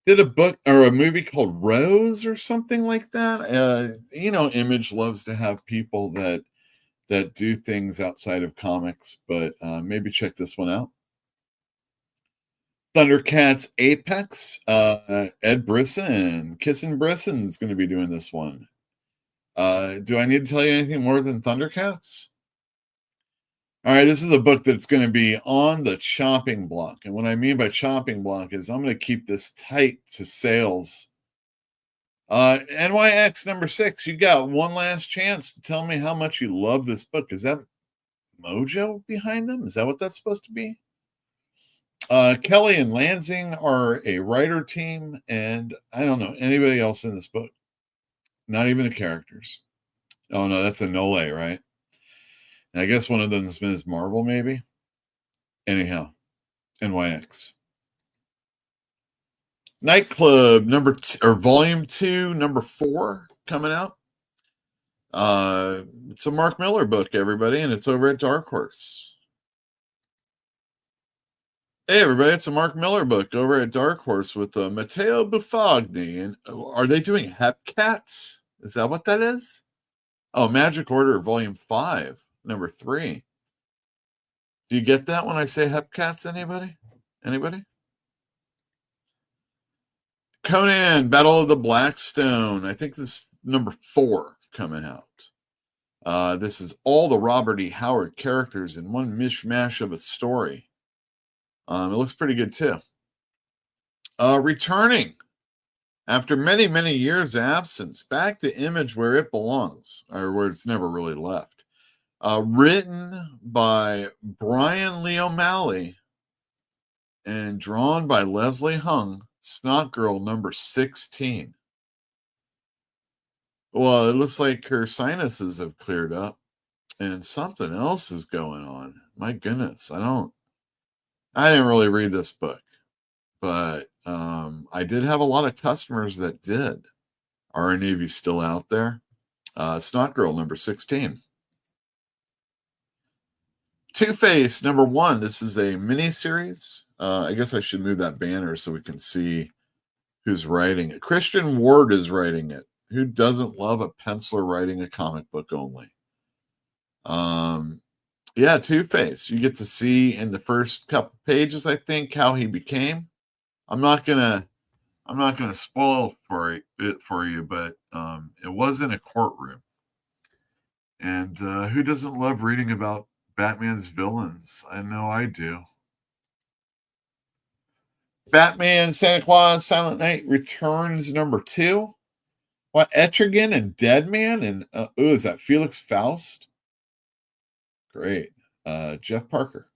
Did a book or a movie called Rose or something like that. Image loves to have people that do things outside of comics, but maybe check this one out. Thundercats Apex. Ed Brisson, Kissin' Brisson is going to be doing this one. Do I need to tell you anything more than Thundercats? All right, this is a book that's going to be on the chopping block. And what I mean by chopping block is I'm going to keep this tight to sales. NYX number 6, you got one last chance to tell me how much you love this book. Is that Mojo behind them? Is that what that's supposed to be? Kelly and Lansing are a writer team, and I don't know anybody else in this book. Not even the characters. Oh, no, that's a Nole, right? I guess one of them has been Ms. Marvel, maybe. Anyhow, NYX. Nightclub Volume 2, number 4 coming out. It's a Mark Miller book, everybody, and it's over at Dark Horse. Hey, everybody, it's a Mark Miller book over at Dark Horse with Matteo Buffagni. And are they doing Hepcats? Is that what that is? Oh, Magic Order, Volume 5. Number 3. Do you get that when I say Hepcats? Anybody? Conan, Battle of the Blackstone. I think this is number 4 coming out. This is all the Robert E. Howard characters in one mishmash of a story. It looks pretty good too. Returning after many, many years' absence, back to Image where it belongs, or where it's never really left. Written by Brian Lee O'Malley and drawn by Leslie Hung, Snot Girl number 16. Well, it looks like her sinuses have cleared up and something else is going on. My goodness, I didn't really read this book, but I did have a lot of customers that did. Are any of you still out there? Snot Girl number 16. Two-Face number 1. This is a mini-series. I guess I should move that banner so we can see who's writing it. Christian Ward is writing it. Who doesn't love a penciler writing a comic book only? Yeah, Two-Face. You get to see in the first couple pages, I think, how he became. I'm not gonna spoil it for you, but it was in a courtroom. And who doesn't love reading about Batman's villains? I know I do. Batman, Santa Claus, Silent Night Returns number 2. What, Etrigan and Deadman? And is that Felix Faust? Great. Jeff Parker.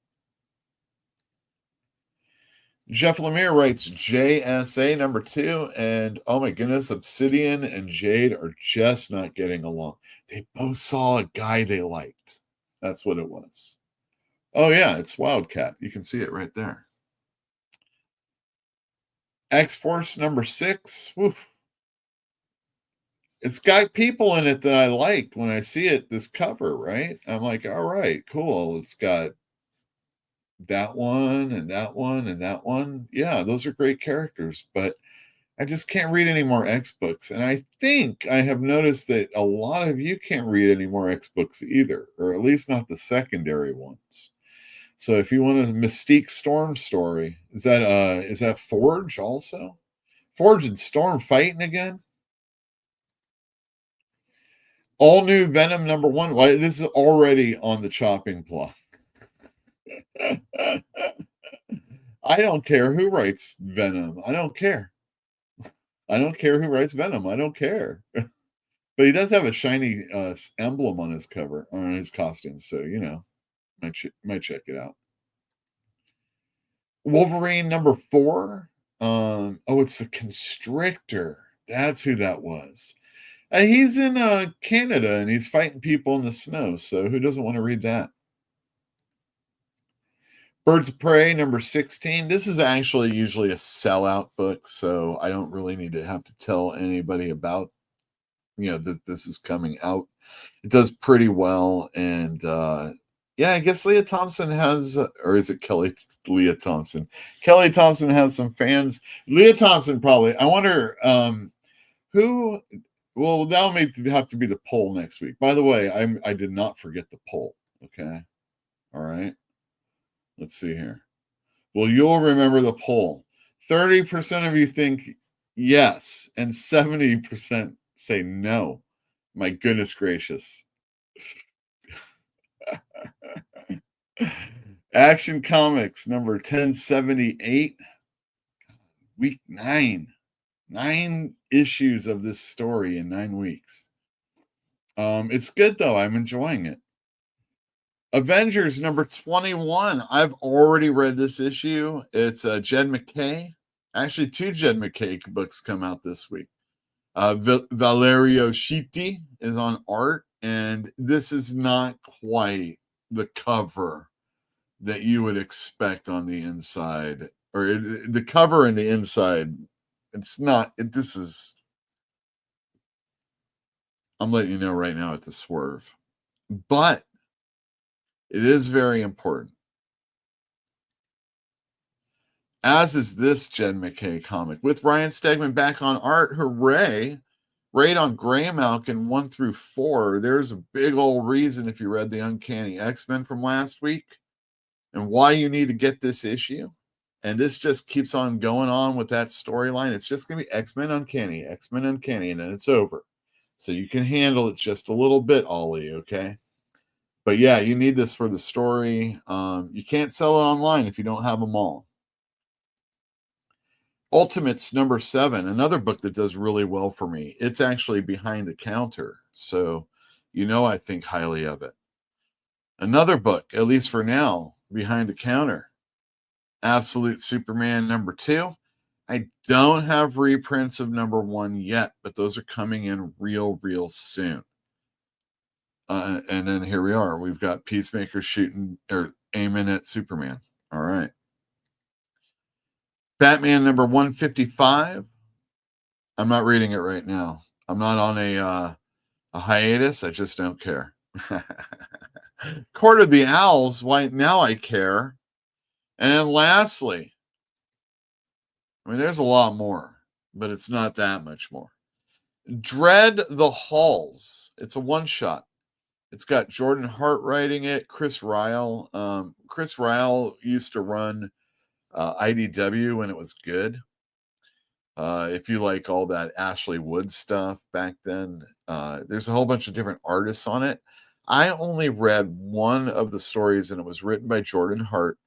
Jeff Lemire writes JSA number 2, and oh my goodness, Obsidian and Jade are just not getting along. They both saw a guy they liked. That's what it was. Oh yeah, it's Wildcat. You can see it right there. X-Force number 6. Woof. It's got people in it that I like when I see it, this cover, right? I'm like, all right, cool. It's got that one and that one and that one. Yeah, those are great characters, but I just can't read any more X books. And I think I have noticed that a lot of you can't read any more X books either, or at least not the secondary ones. So if you want a Mystique Storm story, is that Forge also? Forge and Storm fighting again? All new Venom number 1. Well, this is already on the chopping block. I don't care who writes Venom. I don't care. I don't care who writes Venom. I don't care. But he does have a shiny emblem on his cover, on his costume. So, you know, might check it out. Wolverine number 4. Oh, it's the Constrictor. That's who that was. He's in Canada and he's fighting people in the snow. So who doesn't want to read that? Birds of Prey number 16. This is actually usually a sellout book, so I don't really need to have to tell anybody about, you know, that this is coming out. It does pretty well, and yeah, I guess Leah Thompson has, or is it Leah Thompson? Kelly Thompson has some fans. Leah Thompson probably. I wonder who. Well, that may have to be the poll next week. By the way, I did not forget the poll. Okay, all right. Let's see here. Well, you'll remember the poll. 30% of you think yes, and 70% say no. My goodness gracious. Action Comics number 1078. Week 9. 9 issues of this story in 9 weeks. It's good though. I'm enjoying it. Avengers number 21. I've already read this issue. It's Jed McKay. Actually, 2 Jed McKay books come out this week. Valerio Schiti is on art, and this is not quite the cover that you would expect on the inside, or the cover and the inside. It's not. This is. I'm letting you know right now at the swerve, but it is very important. As is this Jed McKay comic. With Ryan Stegman back on art, hooray! Right on Graymalkin 1 through 4. There's a big old reason if you read the Uncanny X-Men from last week and why you need to get this issue. And this just keeps on going on with that storyline. It's just going to be X-Men Uncanny, and then it's over. So you can handle it just a little bit, Ollie, okay? But yeah, you need this for the story. You can't sell it online if you don't have them all. Ultimates number 7, another book that does really well for me. It's actually behind the counter, so you know I think highly of it. Another book, at least for now, behind the counter. Absolute Superman number 2. I don't have reprints of number 1 yet, but those are coming in real soon. And then here we are. We've got Peacemaker shooting or aiming at Superman. All right. Batman number 155. I'm not reading it right now. I'm not on a hiatus. I just don't care. Court of the Owls. Why now I care. And then lastly, I mean, there's a lot more, but it's not that much more. Dread the Halls. It's a one-shot. It's got Jordan Hart writing it. Chris Ryle. Chris Ryle used to run IDW when it was good. If you like all that Ashley Wood stuff back then, there's a whole bunch of different artists on it. I only read one of the stories, and it was written by Jordan Hart.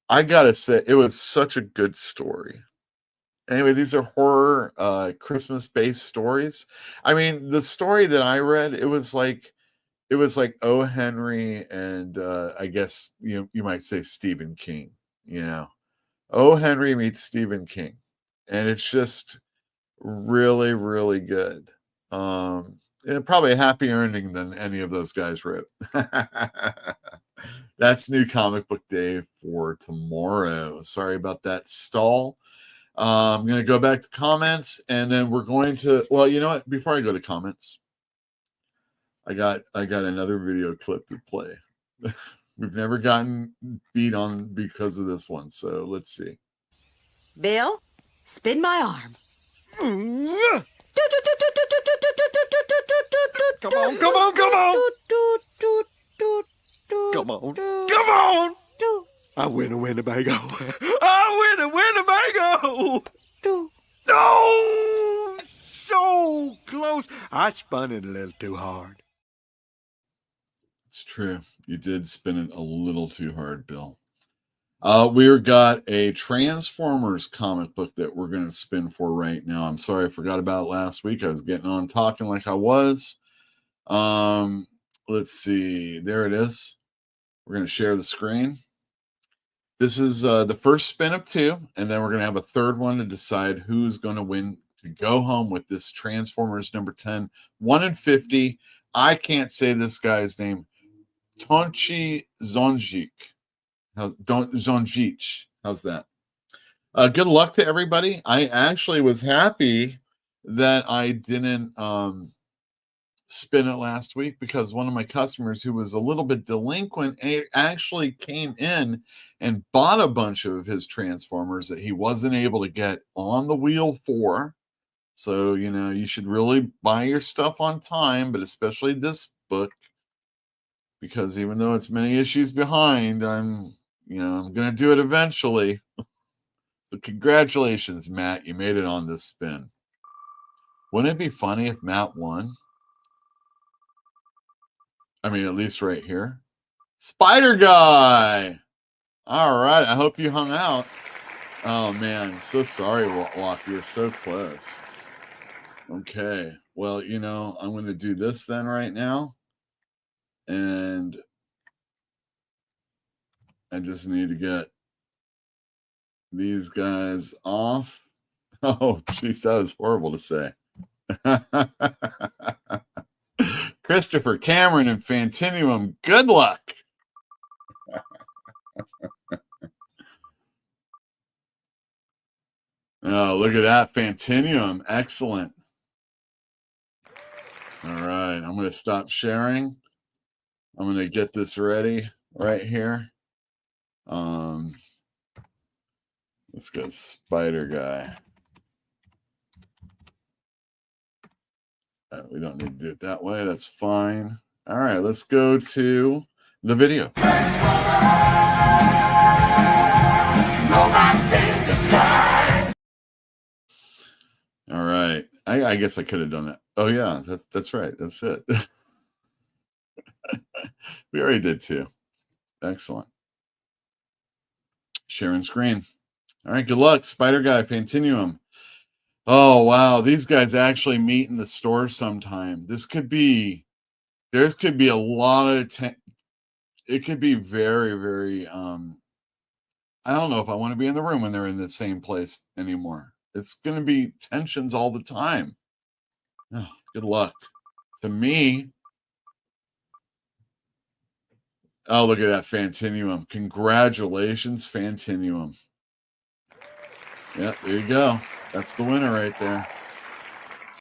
I gotta say, it was such a good story. Anyway, these are horror, Christmas-based stories. I mean, the story that I read, it was like O. Henry and I guess you might say Stephen King. You know, O. Henry meets Stephen King, and it's just really, really good. Probably a happier ending than any of those guys wrote. That's New Comic Book Day for tomorrow. Sorry about that stall. I'm going to go back to comments, and then we're going to, well, you know what? Before I go to comments, I got another video clip to play. We've never gotten beat on because of this one, so let's see. Bill, spin my arm. Come on, come on, come on! Come on, come on! I win a Winnebago. I win a Winnebago! No! So close. I spun it a little too hard. It's true. You did spin it a little too hard, Bill. We've got a Transformers comic book that we're going to spin for right now. I'm sorry I forgot about it last week. I was getting on talking like I was. Let's see. There it is. We're going to share the screen. This is the first spin of 2, and then we're going to have a third one to decide who's going to win to go home with this Transformers number 10. 1 in 50. I can't say this guy's name. Tonchi Zonjic. Zonjic. How's that? Good luck to everybody. I actually was happy that I didn't spin it last week, because one of my customers who was a little bit delinquent actually came in and bought a bunch of his Transformers that he wasn't able to get on the wheel for. So, you know, you should really buy your stuff on time, but especially this book, because even though it's many issues behind, I'm going to do it eventually. So congratulations, Matt. You made it on this spin. Wouldn't it be funny if Matt won? I mean, at least right here. Spider Guy! All right. I hope you hung out. Oh, man. So sorry, Walk. You were so close. Okay. Well, you know, I'm going to do this then right now. And I just need to get these guys off. Oh, geez, that was horrible to say. Christopher Cameron and Fantinuum, good luck. Oh, look at that. Fantinuum. Excellent. All right. I'm going to stop sharing. I'm going to get this ready right here. Let's go Spider Guy. We don't need to do it that way. That's fine. All right. Let's go to the video. All right. I guess I could have done that. Oh yeah, that's right. That's it. We already did 2. Excellent. Sharing screen. All right, good luck. Spider Guy, Fantinuum. Oh wow, these guys actually meet in the store sometime. There could be a lot of it could be very, very I don't know if I want to be in the room when they're in the same place anymore. It's going to be tensions all the time. Oh, good luck. To me. Oh, look at that, Fantinuum. Congratulations, Fantinuum. Yeah, there you go. That's the winner right there.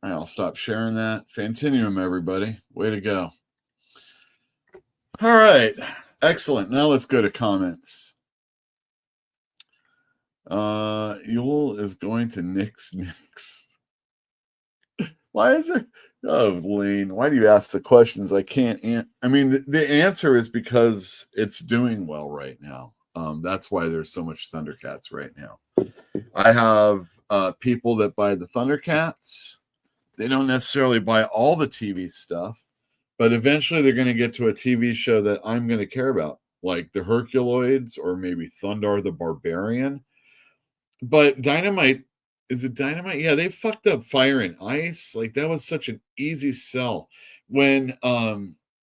All right, I'll stop sharing that. Fantinuum, everybody. Way to go. All right. Excellent. Now let's go to comments. Yule is going to Nick's. Why is it? Oh, Lane, why do you ask the questions I can't I mean, the answer is because it's doing well right now. That's why there's so much Thundercats right now. I have people that buy the Thundercats. They don't necessarily buy all the TV stuff, but eventually they're going to get to a TV show that I'm going to care about, like the Herculoids or maybe Thundar the Barbarian. But Dynamite, is it Dynamite? Yeah, they fucked up Fire and Ice. Like, that was such an easy sell. When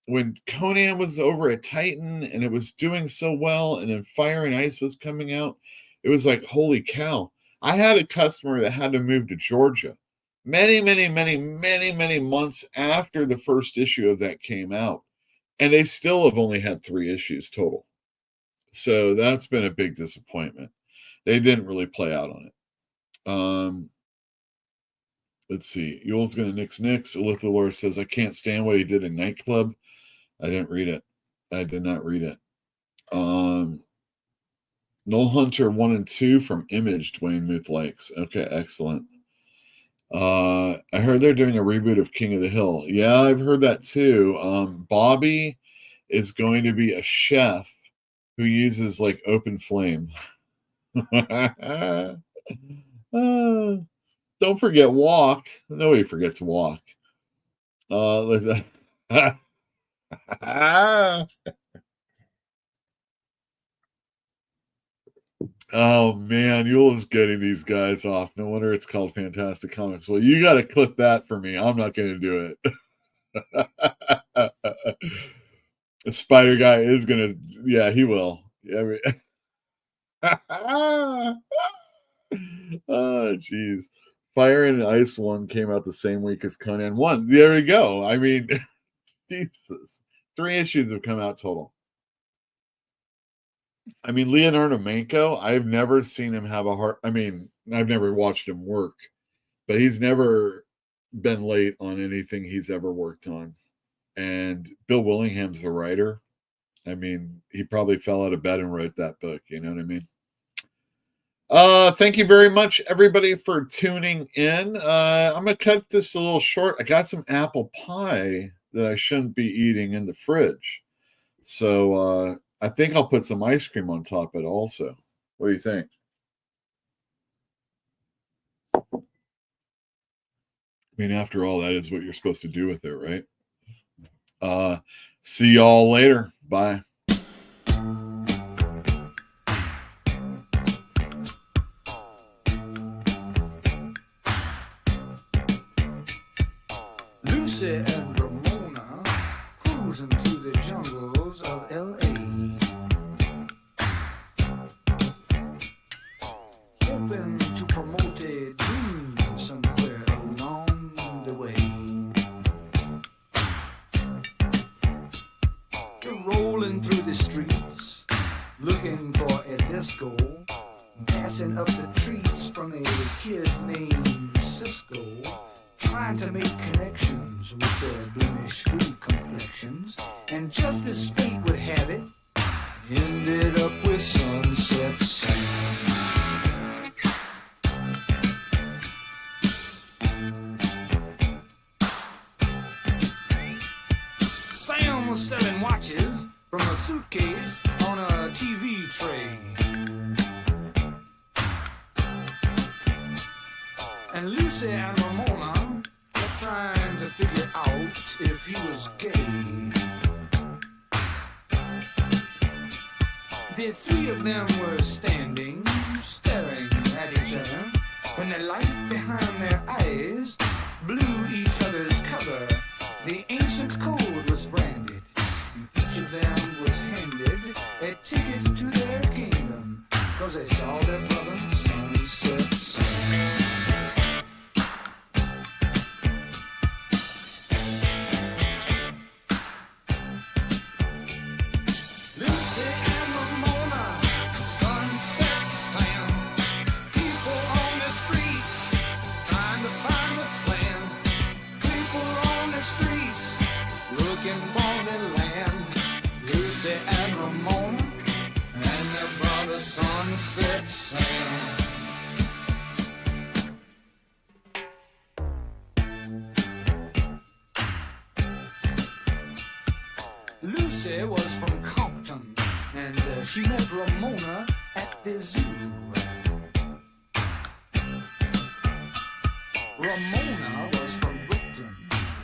when Conan was over at Titan and it was doing so well, and then Fire and Ice was coming out, it was like, holy cow. I had a customer that had to move to Georgia many months after the first issue of that came out. And they still have only had 3 issues total. So that's been a big disappointment. They didn't really play out on it. Let's see. Yule's going to nix. Elithalor says, I can't stand what he did in Nightclub. I didn't read it. I did not read it. Null Hunter 1 and 2 from Image, Dwayne Muth likes. Okay, excellent. I heard they're doing a reboot of King of the Hill. Yeah, I've heard that too. Bobby is going to be a chef who uses like open flame. Don't forget walk. Nobody forgets walk. Oh man, Yule is getting these guys off. No wonder it's called Fantastic Comics. Well, you got to clip that for me. I'm not going to do it. The Spider Guy is going to, yeah, he will. Yeah, oh, jeez. Fire and Ice 1 came out the same week as Conan 1. There we go. I mean, Jesus. 3 issues have come out total. I mean, Leonardo Manco, I've never seen him have a heart. I mean, I've never watched him work, but he's never been late on anything he's ever worked on. And Bill Willingham's the writer. I mean, he probably fell out of bed and wrote that book. You know what I mean? Thank you very much, everybody, for tuning in. I'm going to cut this a little short. I got some apple pie that I shouldn't be eating in the fridge. So, I think I'll put some ice cream on top of it also. What do you think? I mean, after all, that is what you're supposed to do with it, right? See y'all later. Bye. Lucy and Ramona cruising through the jungles of L.A. Hoping to promote a dream somewhere along the way. They're rolling through the streets, looking for a disco, passing up the treats from a kid named Cisco, trying to make connections with their blemish-free complexions, and just as fate would have it, ended up with Sunset Sam. Sam was selling watches from a suitcase on a TV tray. And Lucy and Ramona kept trying to figure out if he was gay. The 3 of them were standing, staring at each other, when the light behind their eyes blew each other's cover. The ancient code was branded, and each of them was handed a ticket to their kingdom, 'cause they saw their brother Sunset Sam. Sunset Sam. Lucy was from Compton, and she met Ramona at the zoo. Ramona was from Brooklyn.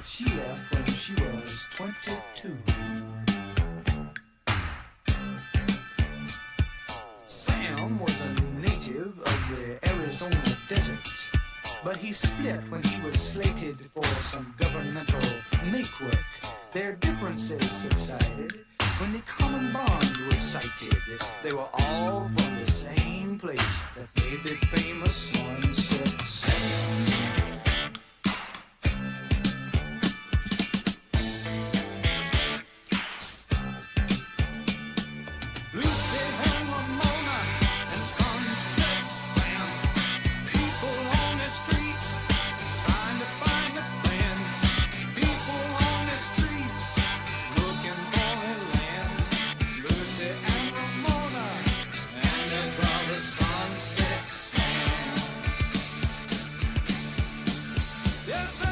She left when she was 22. Sam was a native of the Arizona desert, but he split when he was slated for some governmental make-work their differences subsided when the common bond was sighted. They were all from the same place that made the famous Sunset Sound. Lucy and Ramona and Sunset Slam. People on the streets trying to find a friend. People on the streets looking for a land. Lucy and Ramona and their brother Sunset Sam. Yes,